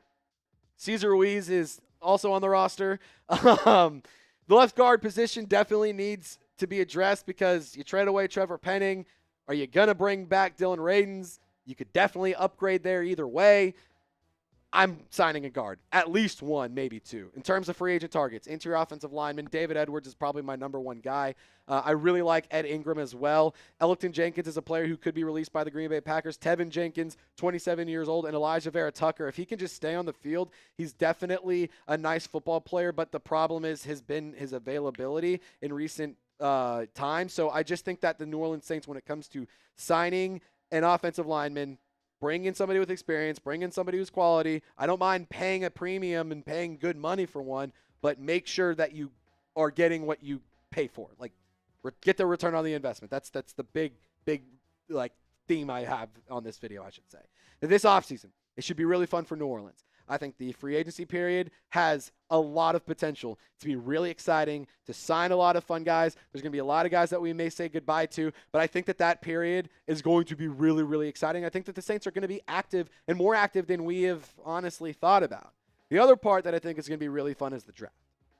Cesar Ruiz is also on the roster. The left guard position definitely needs to be addressed because you trade away Trevor Penning. Are you going to bring back Dylan Radins? You could definitely upgrade there either way. I'm signing a guard, at least one, maybe two. In terms of free agent targets, interior offensive lineman, David Edwards is probably my number one guy. I really like Ed Ingram as well. Ellington Jenkins is a player who could be released by the Green Bay Packers. Tevin Jenkins, 27 years old, and Elijah Vera Tucker. If he can just stay on the field, he's definitely a nice football player, but the problem has been his availability in recent time. So I just think that the New Orleans Saints, when it comes to signing an offensive lineman, bring in somebody with experience, bring in somebody who's quality. I don't mind paying a premium and paying good money for one, but make sure that you are getting what you pay for. Like, get the return on the investment. That's the big like theme I have on this video, I should say. Now, this offseason, it should be really fun for New Orleans. I think the free agency period has a lot of potential to be really exciting, to sign a lot of fun guys. There's going to be a lot of guys that we may say goodbye to, but I think that period is going to be really, really exciting. I think that the Saints are going to be active and more active than we have honestly thought about. The other part that I think is going to be really fun is the draft.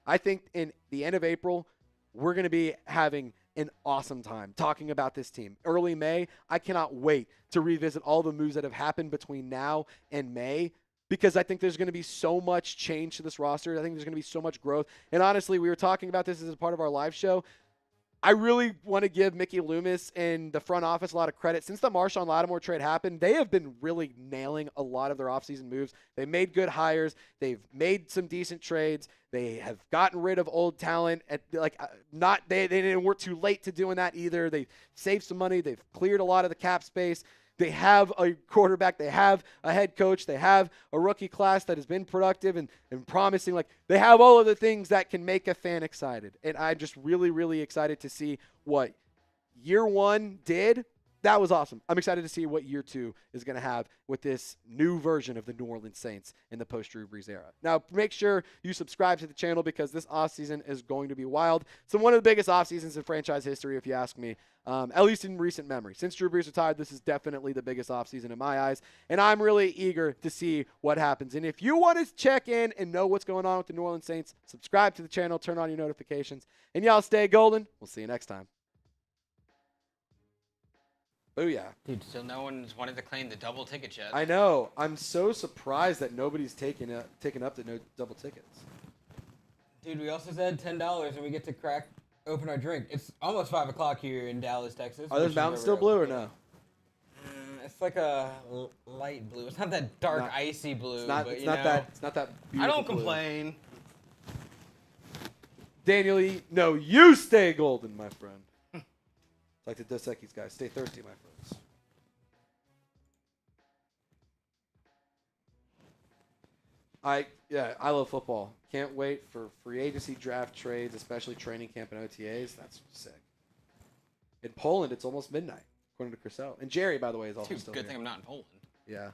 I think in the end of April, we're going to be having an awesome time talking about this team. Early May, I cannot wait to revisit all the moves that have happened between now and May, because I think there's going to be so much change to this roster. I think there's going to be so much growth. And honestly, we were talking about this as a part of our live show. I really want to give Mickey Loomis and the front office a lot of credit. Since the Marshawn Lattimore trade happened, they have been really nailing a lot of their offseason moves. They made good hires. They've made some decent trades. They have gotten rid of old talent. They weren't too late to doing that either. They saved some money. They've cleared a lot of the cap space. They have a quarterback. They have a head coach. They have a rookie class that has been productive and promising. Like, they have all of the things that can make a fan excited. And I'm just really, really excited to see what year one did. That was awesome. I'm excited to see what year two is going to have with this new version of the New Orleans Saints in the post-Drew Brees era. Now, make sure you subscribe to the channel because this offseason is going to be wild. So one of the biggest offseasons in franchise history, if you ask me, at least in recent memory. Since Drew Brees retired, this is definitely the biggest offseason in my eyes, and I'm really eager to see what happens. And if you want to check in and know what's going on with the New Orleans Saints, subscribe to the channel, turn on your notifications, and y'all stay golden. We'll see you next time. Booyah. Dude, still no one's wanted to claim the double ticket yet. I know. I'm so surprised that nobody's taken up the no double tickets. Dude, we also said $10 and we get to open our drink. It's almost 5 o'clock here in Dallas, Texas. Are those mountains still blue or no? It's like a light blue. It's not that dark, icy blue. It's not that beautiful I don't blue. complain. Daniel, you stay golden, my friend. Like the Dos Equis guys. Stay thirsty, my friends. I love football. Can't wait for free agency, draft, trades, especially training camp and OTAs. That's sick. In Poland, it's almost midnight, according to Chris Olave. And Jerry, by the way, is also still good here. thing I'm not in Poland. Yeah.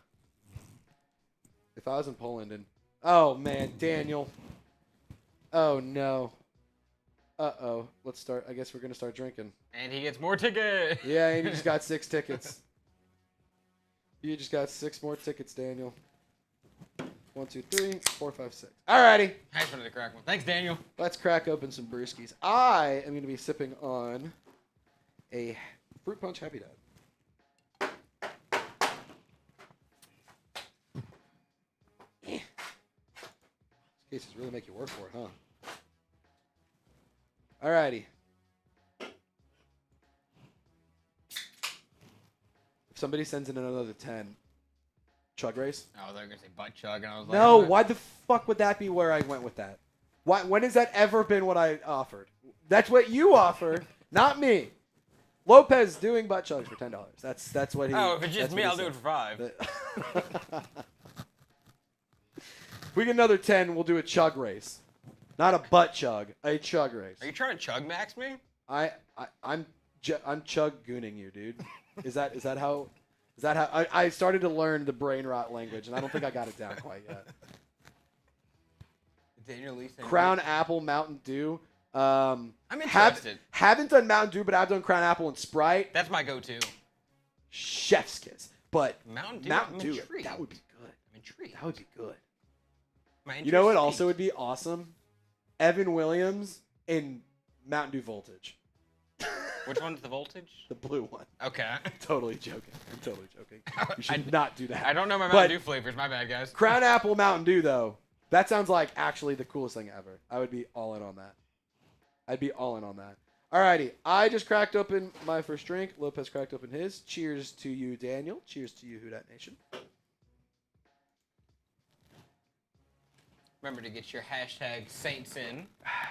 If I was in Poland and... Oh, man, Daniel. Oh, no. Uh-oh. Let's start. I guess we're going to start drinking. And he gets more tickets. Yeah, and you just got 6 tickets. You just got 6 more tickets, Daniel. 1, 2, 3, 4, 5, 6. Alrighty. I just wanted to crack one. Thanks, Daniel. Let's crack open some brewskis. I am going to be sipping on a Fruit Punch Happy Dad. These cases really make you work for it, huh? Alrighty. If somebody sends in another 10, Chug race? Oh, they're gonna say butt chug, and I was like, No, what? why the fuck would that be where I went with that? Why? When has that ever been what I offered? That's what you offer, not me. Lopez doing butt chugs for $10. That's what he. Oh, if it's just that's me, what I'll he do it for $5. If we get another 10, we'll do a chug race, not a butt chug, a chug race. Are you trying to chug max me? I'm chug gooning you, dude. Is that how? Is that how I started to learn the brain rot language, and I don't think I got it down quite yet. Daniel Lee Crown Apple Mountain Dew. I'm interested. Haven't done Mountain Dew, but I've done Crown Apple and Sprite. That's my go-to. Chef's kiss. But Mountain Dew. Mountain I'm Dew, intrigued. that would be good. I'm intrigued. That would be good. My You know what interest also peaked. would be awesome? Evan Williams in Mountain Dew Voltage. Which one's the voltage? The blue one. Okay. Totally joking. I'm totally joking. You should not do that. I don't know my But- Mountain Dew flavors. My bad, guys. Crown Apple Mountain Dew, though, that sounds like actually the coolest thing ever. I would be all in on that. I'd be all in on that. Alrighty. I just cracked open my first drink. Lopez cracked open his. Cheers to you, Daniel. Cheers to you, Who Dat Nation. Remember to get your hashtag Saints in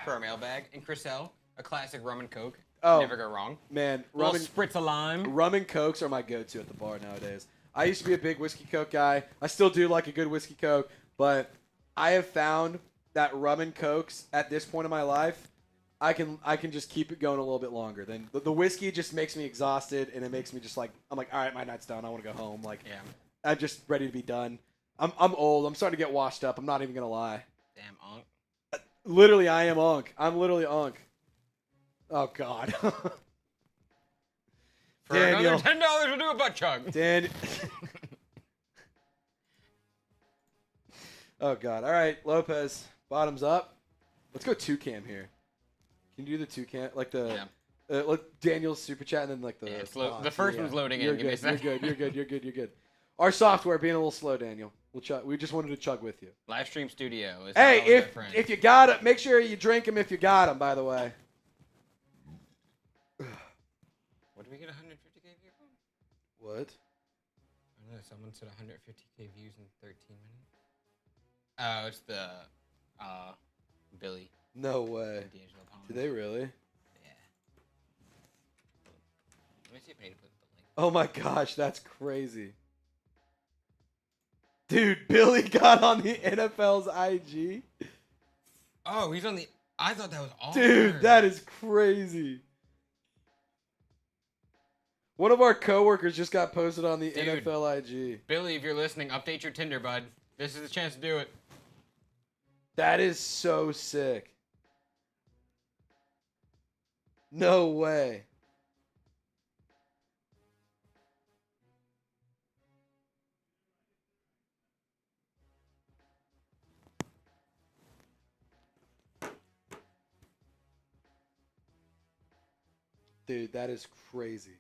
for our mailbag. And Chris L, a classic rum and coke. Oh. Never go wrong. Man, Little spritz of lime. rum and cokes are my go-to at the bar nowadays. I used to be a big whiskey coke guy. I still do like a good whiskey coke, but I have found that rum and cokes at this point in my life, I can just keep it going a little bit longer. Then the whiskey just makes me exhausted, and it makes me just like I'm like, all right, my night's done. I want to go home. Like, Yeah. I'm just ready to be done. I'm old. I'm starting to get washed up. I'm not even gonna lie. Damn, Unc. Literally, I am Unc. I'm literally Unc. Oh God. For Daniel. another $10, we'll do a butt chug. Dan. Oh God! All right, Lopez, bottoms up. Let's go two cam here. Can you do the two cam like the like Daniel's super chat and then like the Yeah, it's the first one's loading You're in. Give me a good. second. You're good. You're good. Our software being a little slow, Daniel. We'll chug. We just wanted to chug with you. Live stream studio. Is Hey, how we get friends. if you got it, make sure you drink them if you got them. By the way. What did we get 150K views on? What? I don't know. Someone said 150K views in 13 minutes. Oh, it's the Billy No way. and D'Angelo Palmer. Did they really? Yeah. Let me see if I need to put the link. Oh my gosh, that's crazy. Dude, Billy got on the NFL's IG. Oh, he's on the. I thought that was all. Dude, that is crazy. One of our coworkers just got posted on the Dude. NFL IG. Billy, if you're listening, update your Tinder, bud. This is the chance to do it. That is so sick. No way. Dude, that is crazy.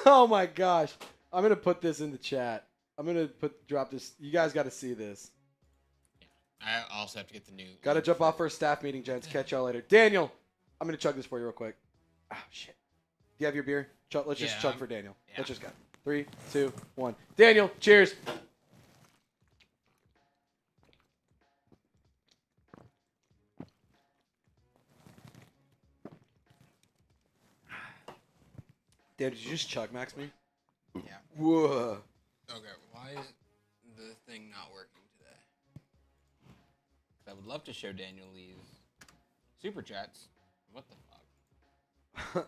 Oh my gosh. I'm going to put this in the chat. I'm going to drop this. You guys got to see this. I also have to get the new. Got to jump off for a staff meeting, gents. Catch y'all later. Daniel, I'm going to chug this for you real quick. Oh, shit. Do you have your beer? Let's just chug for Daniel. Yeah. Let's just go. 3, 2, 1. Daniel, cheers. Dan, did you just chug max me? Yeah. Whoa. Okay, why is the thing not working today? 'Cause I would love to show Daniel Lee's super chats. What the fuck?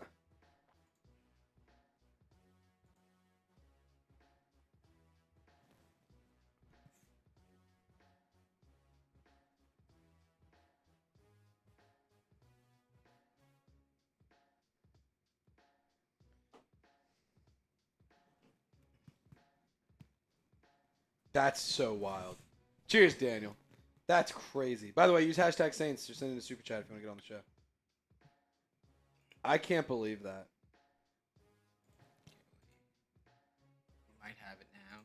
That's so wild. Cheers, Daniel. That's crazy. By the way, use hashtag Saints to send in a super chat if you want to get on the show. I can't believe that. Might have it now.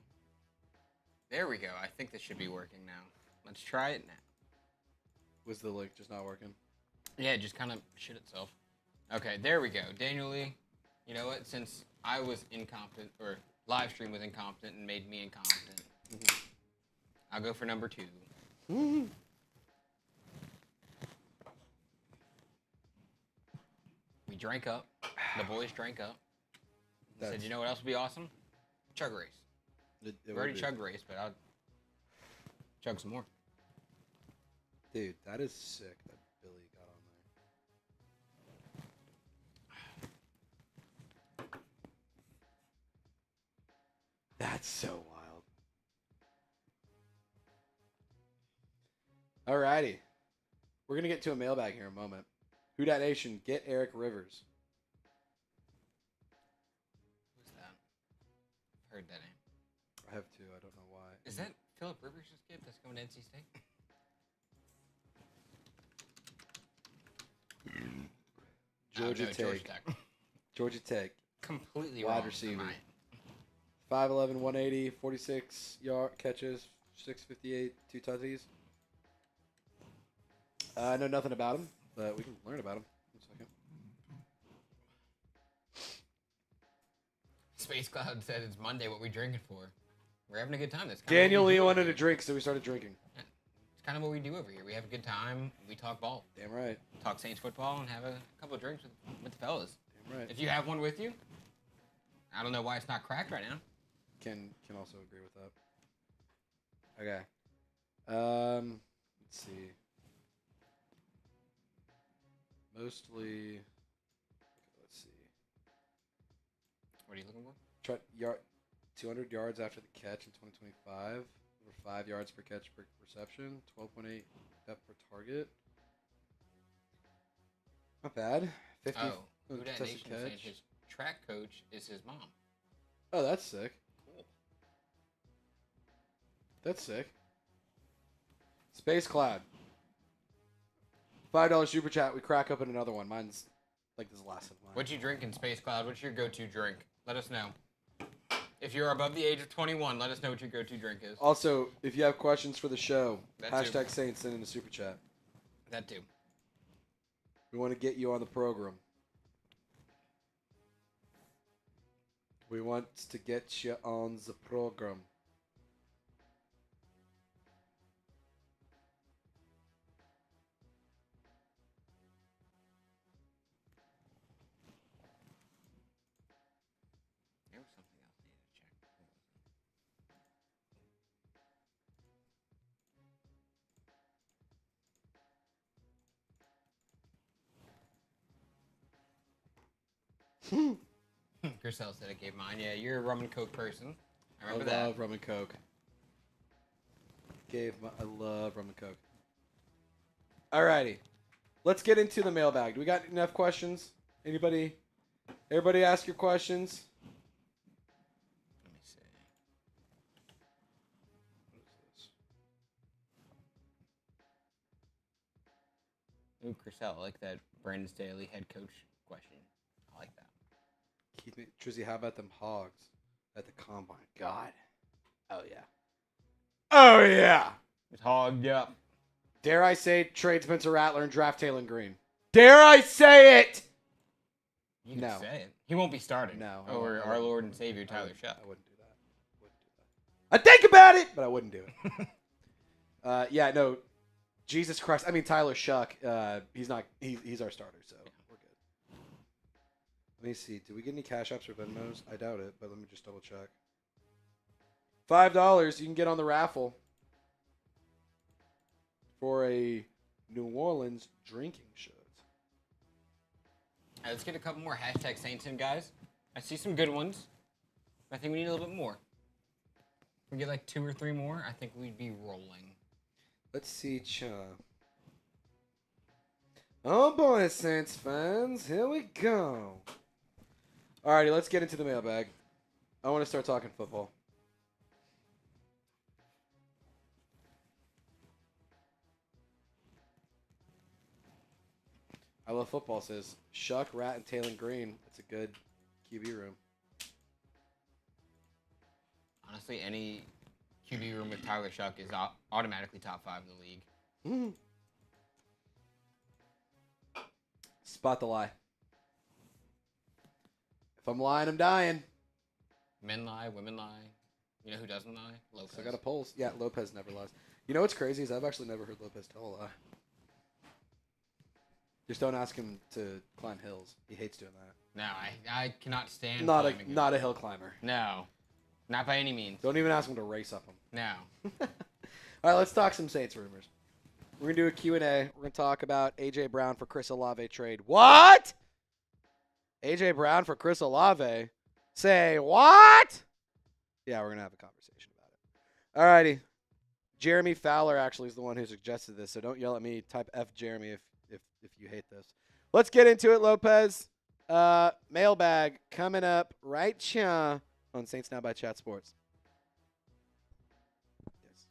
There we go. I think this should be working now. Let's try it now. Was the link just not working? Yeah, it just kind of shit itself. Okay, there we go. Daniel Lee, You know what? Since I was incompetent, or live stream was incompetent and made me incompetent, I'll go for number 2. We drank up. The boys drank up. Said, you know what else would be awesome? Chug race. We already chugged race, but I'll chug some more. Dude, that is sick that Billy got on there. That's so wild. Alrighty. We're going to get to a mailbag here in a moment. Who Dat Nation, get Eric Rivers. Who's that? I've heard that name. I have two. I don't know why. Is that Philip Rivers' kid that's going to NC State? Georgia no, Tech. Georgia Tech. Georgia Tech. Completely Wide wrong. receiver. Am I? 5'11", 180, 46 yard catches, 658, 2 tutties. I know nothing about him, but we can learn about him in a second. Space Cloud said it's Monday. What we drinking for? We're having a good time. That's Daniel Lee wanted to drink, so we started drinking. Yeah. It's kind of what we do over here. We have a good time. We talk ball. Damn right. Talk Saints football and have a couple of drinks with the fellas. Damn right. If you have one with you, I don't know why it's not cracked right now. Can also agree with that. Okay. Let's see. Mostly. Let's see. What are you looking for? 200 yards after the catch in 2025. Over 5 yards per catch per reception. 12.8 depth per target. Not bad. 50 Who Dat contested Nation saying catch. his track coach is his mom. Oh, that's sick. Cool. That's sick. Space Cloud. $5 super chat. We crack open another one. Mine's like this last of mine. What you drinking, Space Cloud? What's your go-to drink? Let us know. If you're above the age of 21, let us know what your go-to drink is. Also, if you have questions for the show, That hashtag too. Saints, send in a super chat. That too. We want to get you on the program. We want to get you on the program. There was something else I needed to check. What was it? Griselle said I gave mine. Yeah, you're a rum and coke person. I I remember love that. rum and coke. I love rum and coke. Alrighty. Let's get into the mailbag. Do we got enough questions? Anybody? Everybody ask your questions. Let me see. Ooh, Griselle, I like that Brandon Staley head coach question. I like that. Trizzy, how about them hogs at the combine? God. Oh, yeah. Oh, yeah. It's hogged up. Dare I say trade Spencer Rattler and draft Taylor Green? Dare I say it? You can No. say it. He won't be starting. No, I Over wouldn't. our Lord and Savior, Tyler Shuck. I wouldn't do that. I think about it, but I wouldn't do it. Yeah, no. Jesus Christ. I mean, Tyler Shuck, he's our starter, so we're good. Let me see. Did we get any cash apps or Venmos? I doubt it, but let me just double check. $5. You can get on the raffle for a New Orleans drinking shirt. All right, let's get a couple more hashtag Saints in, guys. I see some good ones. I think we need a little bit more. If we get like 2 or 3 more, I think we'd be rolling. Let's see, Oh boy, Saints fans, here we go. Alrighty, let's get into the mailbag. I want to start talking football. I love football says Shuck, Rat, and Taylor Green. That's a good QB room. Honestly, any QB room with Tyler Shuck is automatically top 5 in the league. Mm. Spot the lie. If I'm lying, I'm dying. Men lie, women lie. You know who doesn't lie? Lopez. So I got a pulse. Yeah, Lopez never lies. You know what's crazy is I've actually never heard Lopez tell a lie. Just don't ask him to climb hills. He hates doing that. No, I cannot stand Not climbing a hill climber. No. Not by any means. Don't even ask him to race up him. No. All right, let's talk some Saints rumors. We're going to do a Q&A. We're going to talk about A.J. Brown for Chris Olave trade. What? A.J. Brown for Chris Olave? Say what? Yeah, we're going to have a conversation about it. All righty. Jeremy Fowler actually is the one who suggested this, so don't yell at me. Type F Jeremy if you hate this. Let's get into it, Lopez. Mailbag coming up right here on Saints Now by Chat Sports. Yes.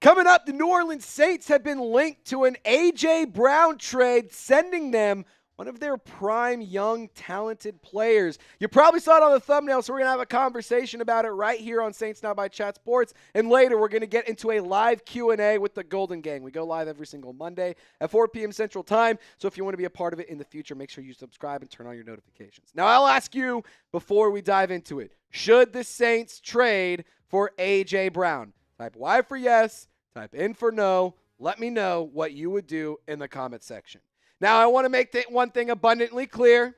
Coming up, the New Orleans Saints have been linked to an A.J. Brown trade, sending them one of their prime, young, talented players. You probably saw it on the thumbnail, so we're going to have a conversation about it right here on Saints Now by Chat Sports. And later, we're going to get into a live Q&A with the Golden Gang. We go live every single Monday at 4 p.m. Central Time. So if you want to be a part of it in the future, make sure you subscribe and turn on your notifications. Now, I'll ask you before we dive into it, should the Saints trade for A.J. Brown? Type Y for yes, type N for no. Let me know what you would do in the comment section. Now, I want to make one thing abundantly clear.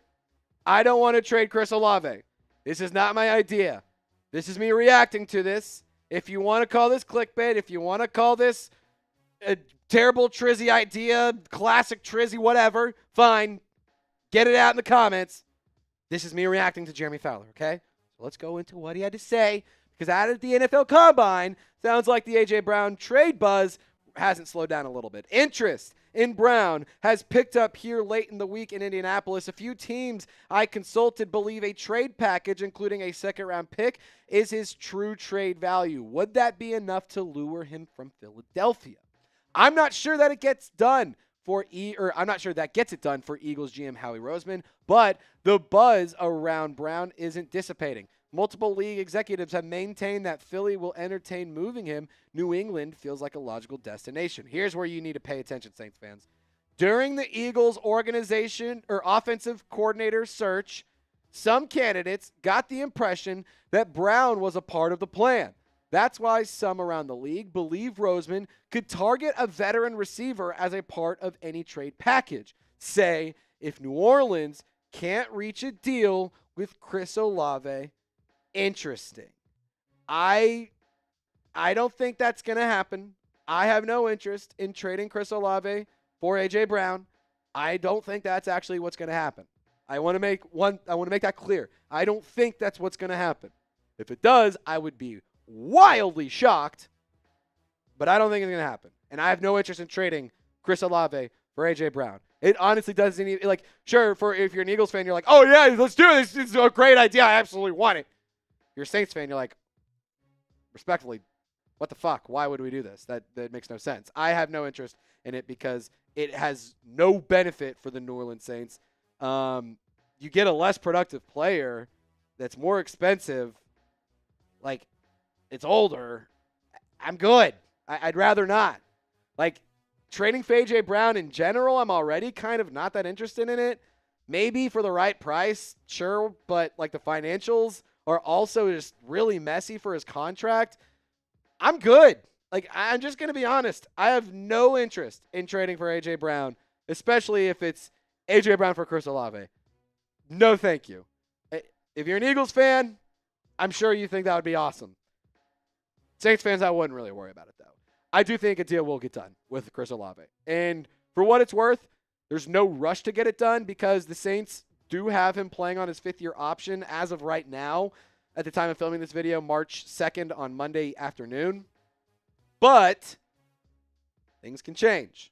I don't want to trade Chris Olave. This is not my idea. This is me reacting to this. If you want to call this clickbait, if you want to call this a terrible Trizzy idea, classic Trizzy, whatever, fine. Get it out in the comments. This is me reacting to Jeremy Fowler, okay? So let's go into what he had to say, because out of the NFL Combine, sounds like the A.J. Brown trade buzz hasn't slowed down a little bit. Interest in Brown has picked up here late in the week in Indianapolis. A few teams I consulted believe a trade package, including a second-round pick, is his true trade value. Would that be enough to lure him from Philadelphia? I'm not sure that it gets done I'm not sure that gets it done for Eagles GM Howie Roseman, but the buzz around Brown isn't dissipating. Multiple league executives have maintained that Philly will entertain moving him. New England feels like a logical destination. Here's where you need to pay attention, Saints fans. During the Eagles organization or offensive coordinator search, some candidates got the impression that Brown was a part of the plan. That's why some around the league believe Roseman could target a veteran receiver as a part of any trade package. Say, if New Orleans can't reach a deal with Chris Olave, interesting. I don't think that's going to happen. I have no interest in trading Chris Olave for A.J. Brown. I don't think that's actually what's going to happen. I want to make that clear. I don't think that's what's going to happen. If it does, I would be wildly shocked, but I don't think it's going to happen. And I have no interest in trading Chris Olave for A.J. Brown. It honestly doesn't even, sure, if you're an Eagles fan, you're like, oh, yeah, let's do this. It's a great idea. I absolutely want it. If you're a Saints fan, you're like, respectfully, what the fuck? Why would we do this? That makes no sense. I have no interest in it because it has no benefit for the New Orleans Saints. You get a less productive player that's more expensive. It's older. I'm good. I'd rather not. Trading for A.J. Brown in general, I'm already kind of not that interested in it. Maybe for the right price, sure, but the financials are also just really messy for his contract. I'm good. I'm just going to be honest. I have no interest in trading for A.J. Brown, especially if it's A.J. Brown for Chris Olave. No, thank you. If you're an Eagles fan, I'm sure you think that would be awesome. Saints fans, I wouldn't really worry about it, though. I do think a deal will get done with Chris Olave. And for what it's worth, there's no rush to get it done because the Saints do have him playing on his fifth-year option as of right now, at the time of filming this video, March 2nd on Monday afternoon. But things can change.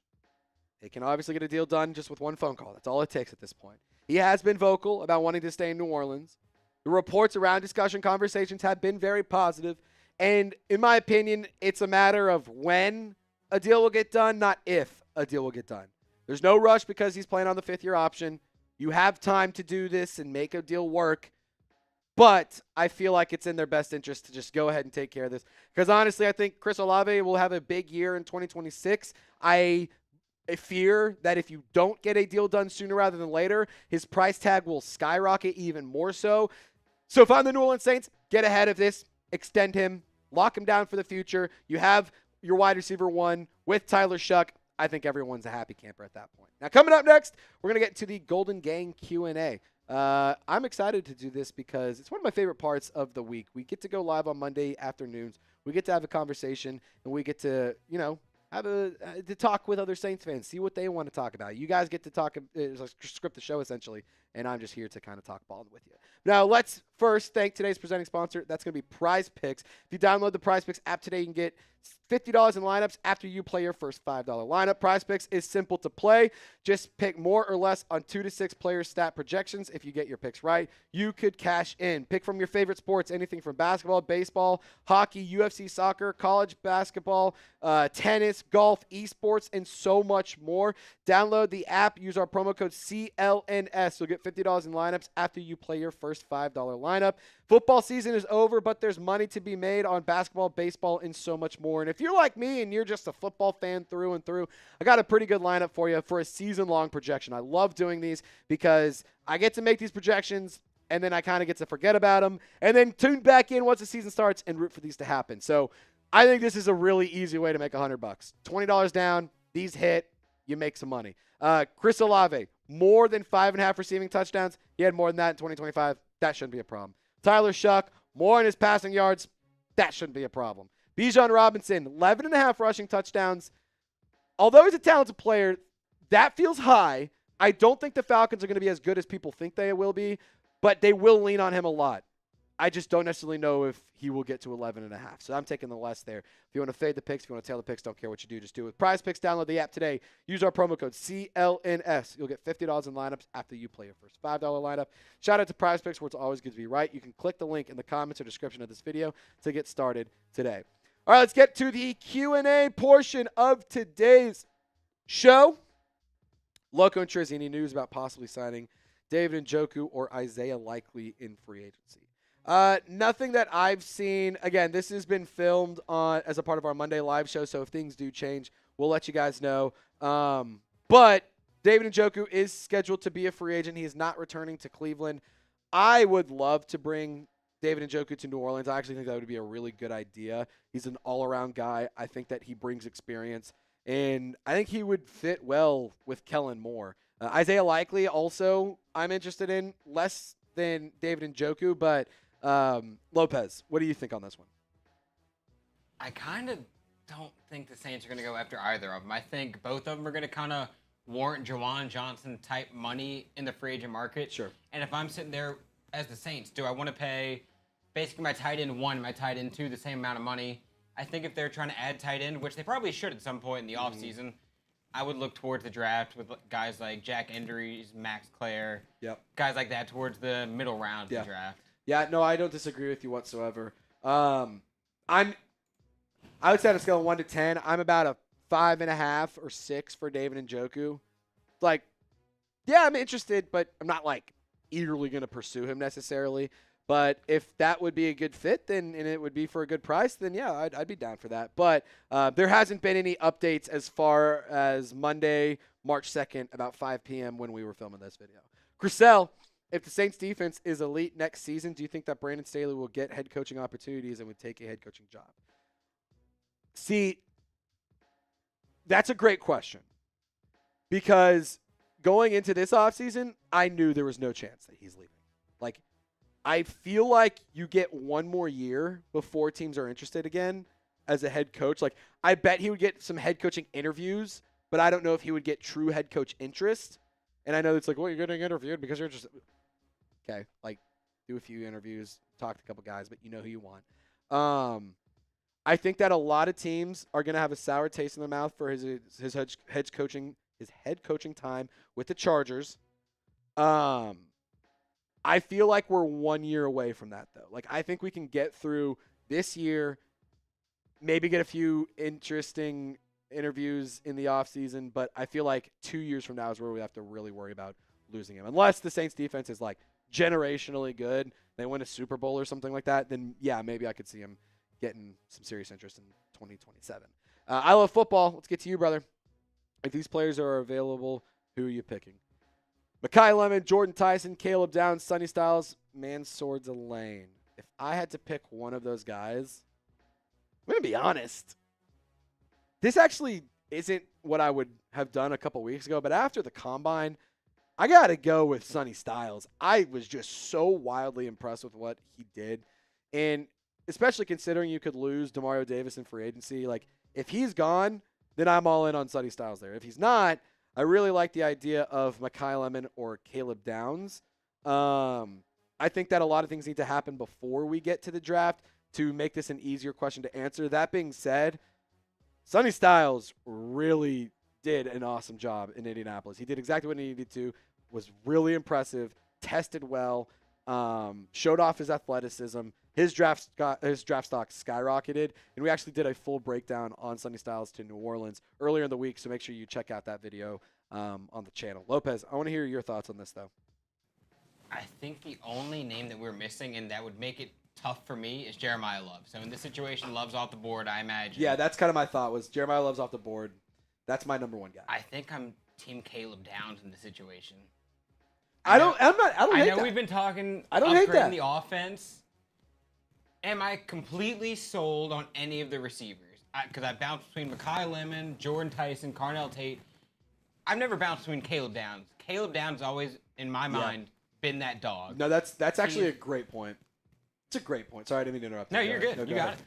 They can obviously get a deal done just with one phone call. That's all it takes at this point. He has been vocal about wanting to stay in New Orleans. The reports around discussion conversations have been very positive. And in my opinion, it's a matter of when a deal will get done, not if a deal will get done. There's no rush because he's playing on the fifth-year option. You have time to do this and make a deal work. But I feel like it's in their best interest to just go ahead and take care of this. Because honestly, I think Chris Olave will have a big year in 2026. I a fear that if you don't get a deal done sooner rather than later, his price tag will skyrocket even more so. So if I'm the New Orleans Saints, get ahead of this, extend him, lock him down for the future. You have your wide receiver 1 with Tyler Shuck. I think everyone's a happy camper at that point. Now, coming up next, we're going to get to the Golden Gang Q&A. I'm excited to do this because it's one of my favorite parts of the week. We get to go live on Monday afternoons. We get to have a conversation, and we get to, have to talk with other Saints fans, see what they want to talk about. You guys get to talk, script the show essentially, and I'm just here to kind of talk ball with you. Now, let's first thank today's presenting sponsor. That's going to be Prize Picks. If you download the Prize Picks app today, you can get $50 in lineups after you play your first $5 lineup. Prize Picks is simple to play. Just pick more or less on 2 to 6 player stat projections. If you get your picks right, you could cash in. Pick from your favorite sports, anything from basketball, baseball, hockey, UFC, soccer, college basketball, tennis, golf, esports, and so much more. Download the app. Use our promo code CLNS. You'll get $50 in lineups after you play your first $5 lineup. Football season is over, but there's money to be made on basketball, baseball, and so much more. And if you're like me and you're just a football fan through and through, I got a pretty good lineup for you for a season-long projection. I love doing these because I get to make these projections, and then I kind of get to forget about them, and then tune back in once the season starts and root for these to happen. So I think this is a really easy way to make $100. $20 down, these hit, you make some money. Chris Olave, more than 5.5 receiving touchdowns. He had more than that in 2025. That shouldn't be a problem. Tyler Shuck, more in his passing yards. That shouldn't be a problem. Bijan Robinson, 11.5 rushing touchdowns. Although he's a talented player, that feels high. I don't think the Falcons are going to be as good as people think they will be, but they will lean on him a lot. I just don't necessarily know if he will get to 11.5. So I'm taking the less there. If you want to fade the picks, if you want to tail the picks, don't care what you do. Just do it with Prize Picks. Download the app today. Use our promo code CLNS. You'll get $50 in lineups after you play your first $5 lineup. Shout out to Prize Picks, where it's always good to be right. You can click the link in the comments or description of this video to get started today. All right, let's get to the Q&A portion of today's show. Loco and Trizzy, any news about possibly signing David Njoku or Isaiah Likely in free agency? Nothing that I've seen. Again, this has been filmed as a part of our Monday live show, so if things do change, we'll let you guys know. But David Njoku is scheduled to be a free agent. He is not returning to Cleveland. I would love to bring David Njoku to New Orleans. I actually think that would be a really good idea. He's an all-around guy. I think that he brings experience, and I think he would fit well with Kellen Moore. Isaiah Likely also I'm interested in, less than David Njoku, but Lopez, what do you think on this one? I kind of don't think the Saints are going to go after either of them. I think both of them are going to kind of warrant Juwan Johnson type money in the free agent market. Sure. And if I'm sitting there as the Saints, do I want to pay basically my tight end 1 and my tight end 2 the same amount of money? I think if they're trying to add tight end, which they probably should at some point in the offseason, I would look towards the draft with guys like Jack Endries, Max Clare, guys like that towards the middle round of the draft. Yeah, no, I don't disagree with you whatsoever. I would say on a scale of 1 to 10, I'm about a 5.5 or 6 for David Njoku. Like, yeah, I'm interested, but I'm not like eagerly going to pursue him necessarily. But if that would be a good fit, and it would be for a good price, then yeah, I'd be down for that. But there hasn't been any updates as far as Monday, March 2nd, about 5 p.m. when we were filming this video. Chriselle, if the Saints defense is elite next season, do you think that Brandon Staley will get head coaching opportunities and would take a head coaching job? See, that's a great question. Because going into this offseason, I knew there was no chance that he's leaving. Like, I feel like you get one more year before teams are interested again as a head coach. Like, I bet he would get some head coaching interviews, but I don't know if he would get true head coach interest. And I know it's like, well, you're getting interviewed because you're interested. Okay, like, do a few interviews, talk to a couple guys, but you know who you want. I think that a lot of teams are going to have a sour taste in their mouth for his head coaching time with the Chargers. I feel like we're 1 year away from that, though. Like, I think we can get through this year, maybe get a few interesting interviews in the offseason, but I feel like 2 years from now is where we have to really worry about losing him. Unless the Saints defense is, like, generationally good, they win a Super Bowl or something like that, then, yeah, maybe I could see him getting some serious interest in 2027. I love football. Let's get to you, brother. If these players are available, who are you picking? Mekhi Lemon, Jordan Tyson, Caleb Downs, Sonny Styles, Mansour Delane. If I had to pick one of those guys, I'm going to be honest. This actually isn't what I would have done a couple weeks ago, but after the combine, I got to go with Sonny Styles. I was just so wildly impressed with what he did. And especially considering you could lose DeMario Davis in free agency. Like, if he's gone, then I'm all in on Sonny Styles there. If he's not, I really like the idea of Mekhi Lemon or Caleb Downs. I think that a lot of things need to happen before we get to the draft to make this an easier question to answer. That being said, Sonny Styles really did an awesome job in Indianapolis. He did exactly what he needed to, was really impressive, tested well, showed off his athleticism. His draft stock skyrocketed, and we actually did a full breakdown on Sonny Styles to New Orleans earlier in the week, so make sure you check out that video on the channel. Lopez, I want to hear your thoughts on this, though. I think the only name that we're missing and that would make it tough for me is Jeremiah Love. So in this situation, Love's off the board, I imagine. Yeah, that's kind of my thought was Jeremiah Love's off the board. That's my number one guy. I think I'm Team Caleb Downs in this situation. I don't hate that. I know we've been talking upgrading the offense. Am I completely sold on any of the receivers? Because I bounced between Mekhi Lemon, Jordan Tyson, Carnell Tate. I've never bounced between Caleb Downs. Caleb Downs always, in my mind, been that dog. No, that's actually a great point. It's a great point. Sorry, I didn't mean to interrupt. No, you're good. You got it.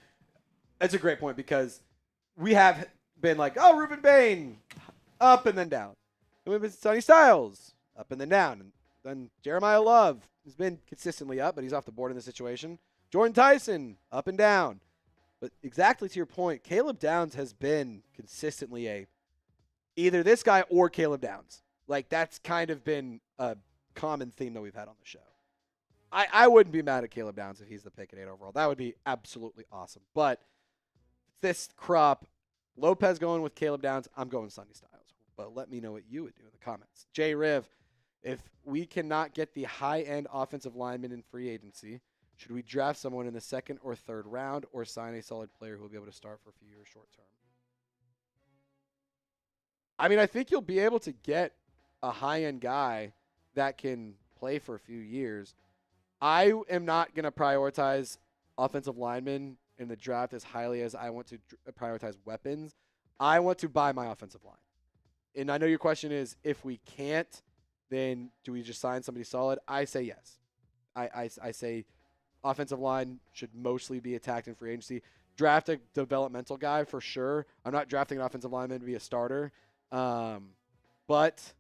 It's a great point because we have been like, oh, Reuben Bain, up and then down. And we've been Sonny Styles, up and then down. And then Jeremiah Love has been consistently up, but he's off the board in this situation. Jordan Tyson, up and down. But exactly to your point, Caleb Downs has been consistently either this guy or Caleb Downs. Like, that's kind of been a common theme that we've had on the show. I wouldn't be mad at Caleb Downs if he's the pick at 8 overall. That would be absolutely awesome. But this crop, Lopez going with Caleb Downs, I'm going Sonny Styles. But let me know what you would do in the comments. Jay Riv, if we cannot get the high-end offensive lineman in free agency, should we draft someone in the second or third round or sign a solid player who will be able to start for a few years short term? I mean, I think you'll be able to get a high-end guy that can play for a few years. I am not going to prioritize offensive linemen in the draft as highly as I want to prioritize weapons. I want to buy my offensive line. And I know your question is, if we can't, then do we just sign somebody solid? I say yes. I say offensive line should mostly be attacked in free agency. Draft a developmental guy for sure. I'm not drafting an offensive lineman to be a starter. But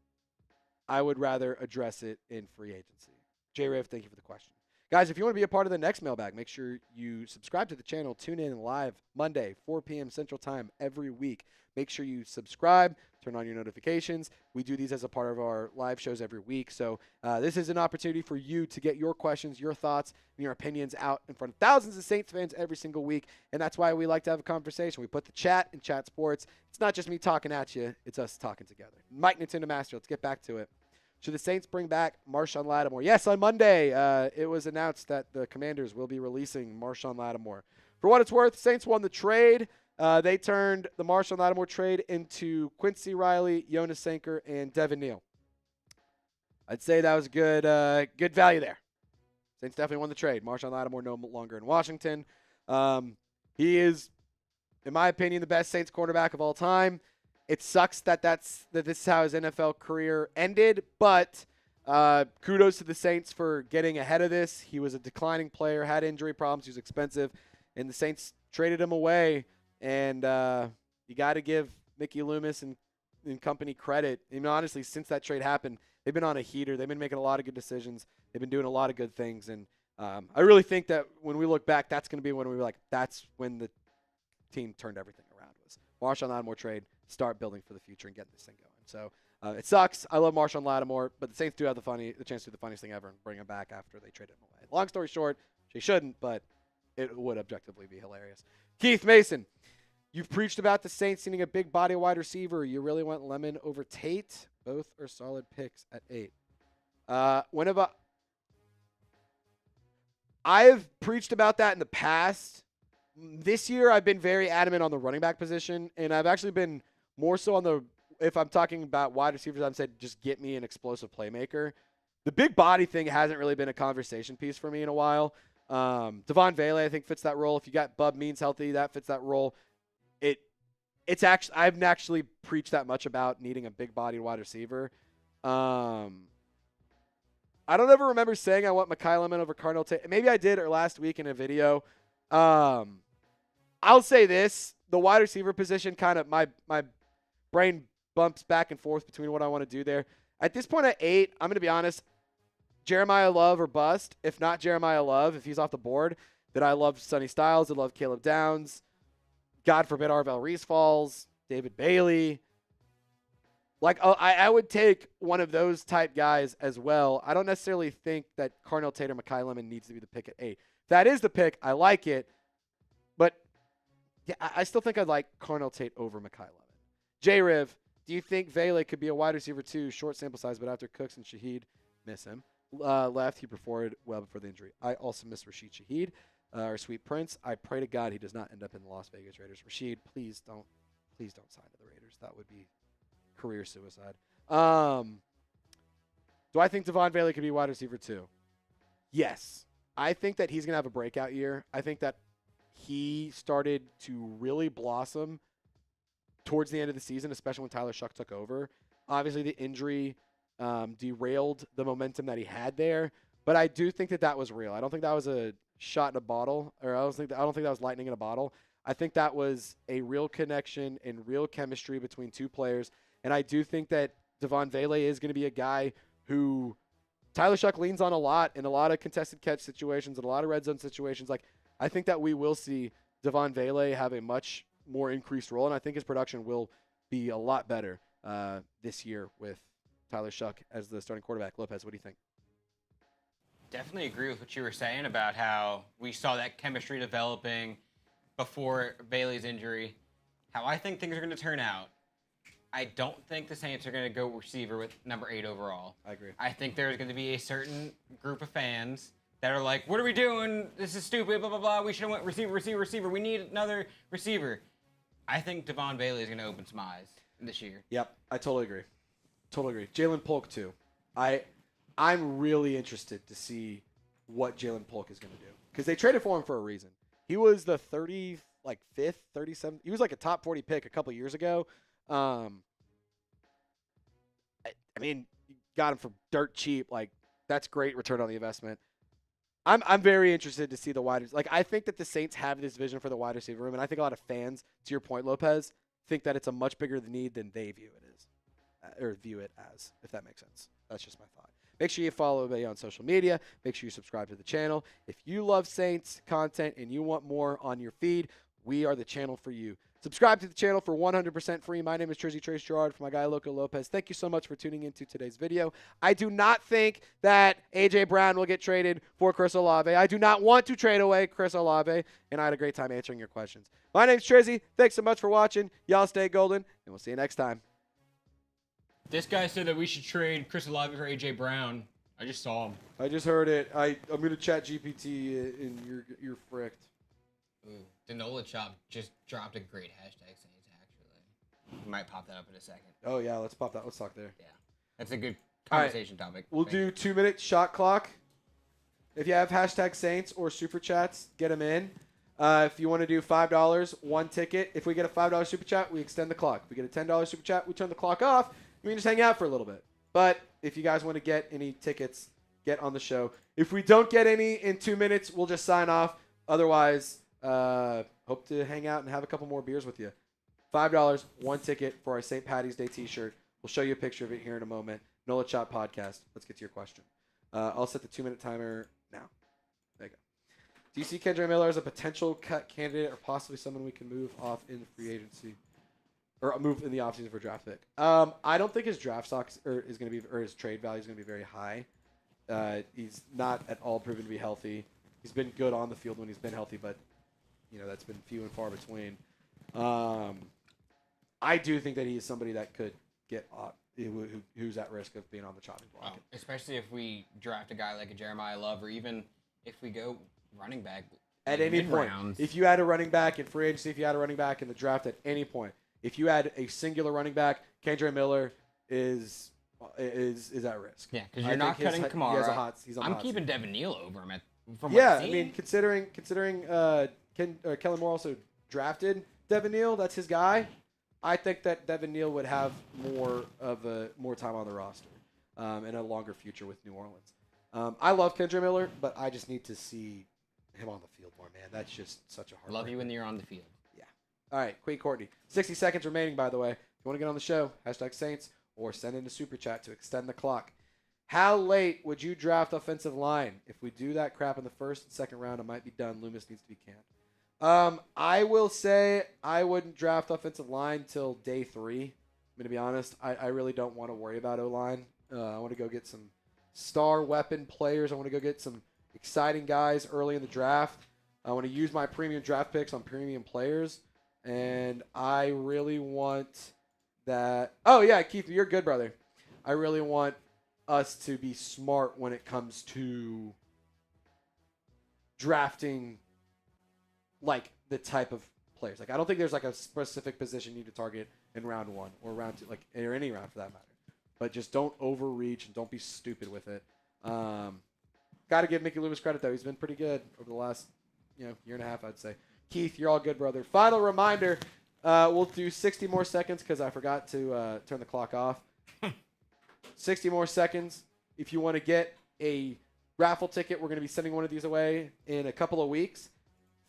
I would rather address it in free agency. J-Riv, thank you for the question. Guys, if you want to be a part of the next mailbag, make sure you subscribe to the channel. Tune in live Monday, 4 p.m. Central Time every week. Make sure you subscribe, turn on your notifications. We do these as a part of our live shows every week. So this is an opportunity for you to get your questions, your thoughts, and your opinions out in front of thousands of Saints fans every single week. And that's why we like to have a conversation. We put the chat in Chat Sports. It's not just me talking at you. It's us talking together. Mike Nintendo Master, let's get back to it. Should the Saints bring back Marshawn Lattimore? Yes, on Monday, it was announced that the Commanders will be releasing Marshawn Lattimore. For what it's worth, Saints won the trade. They turned the Marshawn Lattimore trade into Quincy Riley, Jonas Sanker, and Devin Neal. I'd say that was good value there. Saints definitely won the trade. Marshawn Lattimore no longer in Washington. He is, in my opinion, the best Saints quarterback of all time. It sucks that this is how his NFL career ended, but kudos to the Saints for getting ahead of this. He was a declining player, had injury problems, he was expensive, and the Saints traded him away. And you got to give Mickey Loomis and company credit. I mean, honestly, since that trade happened, they've been on a heater. They've been making a lot of good decisions. They've been doing a lot of good things. And I really think that when we look back, that's going to be when we were like, that's when the team turned everything around. Was Marshawn Lattimore trade, start building for the future and getting this thing going. So it sucks. I love Marshawn Lattimore, but the Saints do have the chance to do the funniest thing ever and bring him back after they traded him away. Long story short, she shouldn't, but it would objectively be hilarious. Keith Mason, you've preached about the Saints needing a big body wide receiver. You really want Lemon over Tate? Both are solid picks at 8. I've preached about that in the past. This year, I've been very adamant on the running back position, and I've actually been more so on the if I'm talking about wide receivers, I'm saying just get me an explosive playmaker. The big body thing hasn't really been a conversation piece for me in a while. Devon Vele, I think, fits that role. If you got Bub Means healthy, that fits that role. It's actually, I haven't actually preached that much about needing a big bodied wide receiver. I don't ever remember saying I want Mekhi Lemon over Cardinal Tate. Maybe I did or last week in a video. I'll say this. The wide receiver position, kind of my brain bumps back and forth between what I want to do there. At this point at 8, I'm going to be honest, Jeremiah Love or bust. If not Jeremiah Love, if he's off the board, then I love Sonny Styles. I love Caleb Downs. God forbid Arvell Reese falls. David Bailey. Like, I would take one of those type guys as well. I don't necessarily think that Cardinal Tate or Mekhi Lemon needs to be the pick at 8. If that is the pick, I like it. But yeah, I still think I'd like Cardinal Tate over Mekhi Lemon. J-Riv, do you think Vele could be a wide receiver too? Short sample size, but after Cooks and Shaheed miss him. Left, he performed well before the injury. I also miss Rashid Shaheed, or Sweet Prince. I pray to God he does not end up in the Las Vegas Raiders. Rashid, please don't sign to the Raiders. That would be career suicide. Do I think Devon Vele could be wide receiver too? Yes. I think that he's going to have a breakout year. I think that he started to really blossom towards the end of the season, especially when Tyler Shuck took over. Obviously, the injury derailed the momentum that he had there, but I do think that was real. I don't think that was a shot in a bottle, or I don't think that was lightning in a bottle. I think that was a real connection and real chemistry between two players, and I do think that Devon Vele is going to be a guy who Tyler Shuck leans on a lot in a lot of contested catch situations and a lot of red zone situations. Like, I think that we will see Devon Vele have a much more increased role, and I think his production will be a lot better this year with Tyler Shuck as the starting quarterback. Lopez, what do you think? Definitely agree with what you were saying about how we saw that chemistry developing before Bailey's injury. How I think things are going to turn out. I don't think the Saints are going to go receiver with number 8 overall. I agree. I think there's going to be a certain group of fans that are like, what are we doing? This is stupid, blah, blah, blah. We should have went receiver. We need another receiver. I think Devon Vele is going to open some eyes this year. Yep, I totally agree. Jalen Polk, too. I'm really interested to see what Jalen Polk is going to do, because they traded for him for a reason. He was the 35th, 37th. He was like a top 40 pick a couple years ago. I mean, you got him for dirt cheap. Like, that's great return on the investment. I'm very interested to see the wide. Like, I think that the Saints have this vision for the wide receiver room, and I think a lot of fans, to your point, Lopez, think that it's a much bigger need than they view it as, if that makes sense. That's just my thought. Make sure you follow me on social media. Make sure you subscribe to the channel. If you love Saints content and you want more on your feed, we are the channel for you. Subscribe to the channel for 100% free. My name is Trizzy Trace Girouard for my guy, Loco Lopez. Thank you so much for tuning into today's video. I do not think that A.J. Brown will get traded for Chris Olave. I do not want to trade away Chris Olave, and I had a great time answering your questions. My name's Trizzy. Thanks so much for watching. Y'all stay golden, and we'll see you next time. This guy said that we should trade Chris Olave for A.J. Brown. I just saw him. I just heard it. I'm going to chat GPT, and you're fricked. Ooh, Denola Chop just dropped a great hashtag Saints, actually. We might pop that up in a second. Oh, yeah, let's pop that. Let's talk there. Yeah, that's a good conversation topic. We'll do 2-minute shot clock. If you have hashtag Saints or Super Chats, get them in. If you want to do $5, one ticket. If we get a $5 Super Chat, we extend the clock. If we get a $10 Super Chat, we turn the clock off. We can just hang out for a little bit. But if you guys want to get any tickets, get on the show. If we don't get any in 2 minutes, we'll just sign off. Otherwise, hope to hang out and have a couple more beers with you. $5, one ticket for our St. Patty's Day t-shirt. We'll show you a picture of it here in a moment. Nola Chop Podcast. Let's get to your question. I'll set the 2-minute timer now. There you go. Do you see Kendra Miller as a potential cut candidate or possibly someone we can move off in free agency? Or move in the offseason for draft pick. I don't think his draft stocks is going to be, or his trade value is going to be very high. He's not at all proven to be healthy. He's been good on the field when he's been healthy, but that's been few and far between. I do think that he is somebody that could get who's at risk of being on the chopping block. Oh, especially if we draft a guy like a Jeremiah Love, or even if we go running back at any point. If you add a running back in free agency, if you add a running back in the draft at any point. If you add a singular running back, Kendra Miller is at risk. Yeah, because you're not cutting Kamara. He has a hot. He's on I'm the hot keeping seat. Devin Neal over him from Yeah, what I've I mean, considering Kellen Moore also drafted Devin Neal, that's his guy. I think that Devin Neal would have more time on the roster and a longer future with New Orleans. I love Kendra Miller, but I just need to see him on the field more, man. That's just such a hard. Love you when you're on the field. Yeah. All right, Queen Courtney. 60 seconds remaining, by the way. If you want to get on the show, #Saints, or send in a super chat to extend the clock. How late would you draft offensive line? If we do that crap in the first and second round, it might be done. Loomis needs to be canned. I will say I wouldn't draft offensive line till day 3. I'm going to be honest. I really don't want to worry about O-line. I want to go get some star weapon players. I want to go get some exciting guys early in the draft. I want to use my premium draft picks on premium players. And I really want that. Oh, yeah, Keith, you're good, brother. I really want us to be smart when it comes to drafting like the type of players. Like I don't think there's like a specific position you need to target in round 1 or round 2, like or any round for that matter. But just don't overreach and don't be stupid with it. Got to give Mickey Loomis credit though; he's been pretty good over the last year and a half, I'd say. Keith, you're all good, brother. Final reminder: we'll do 60 more seconds because I forgot to turn the clock off. 60 more seconds. If you want to get a raffle ticket, we're going to be sending one of these away in a couple of weeks.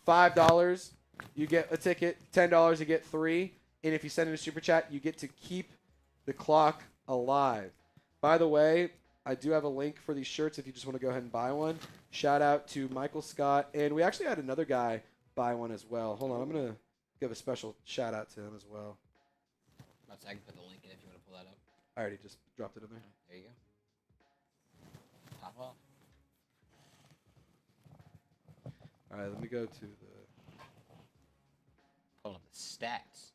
$5, you get a ticket. $10, you get 3. And if you send in a super chat, you get to keep the clock alive. By the way, I do have a link for these shirts if you just want to go ahead and buy one. Shout out to Michael Scott. And we actually had another guy buy one as well. Hold on. I'm going to give a special shout out to him as well. I can put the link in if you want to pull that up. I already just dropped it in there. There you go. Top off. All right, let me go to the... Pull up the stats.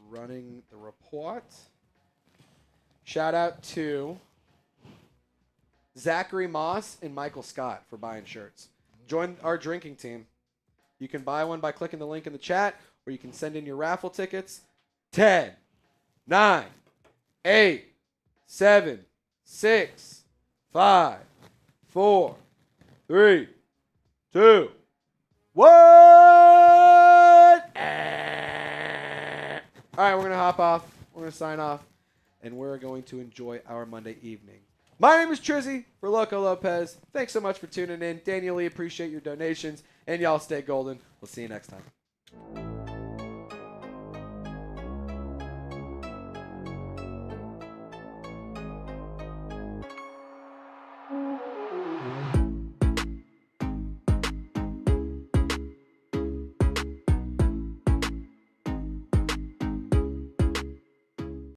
Running the report. Shout out to Zachary Moss and Michael Scott for buying shirts. Join our drinking team. You can buy one by clicking the link in the chat, or you can send in your raffle tickets. 10, 9, 8, 7, 6, 5, 4, 3, 2, 1. All right, we're going to hop off. We're going to sign off, and we're going to enjoy our Monday evening. My name is Trizzy for Loco Lopez. Thanks so much for tuning in. Daniel Lee, appreciate your donations. And y'all stay golden. We'll see you next time.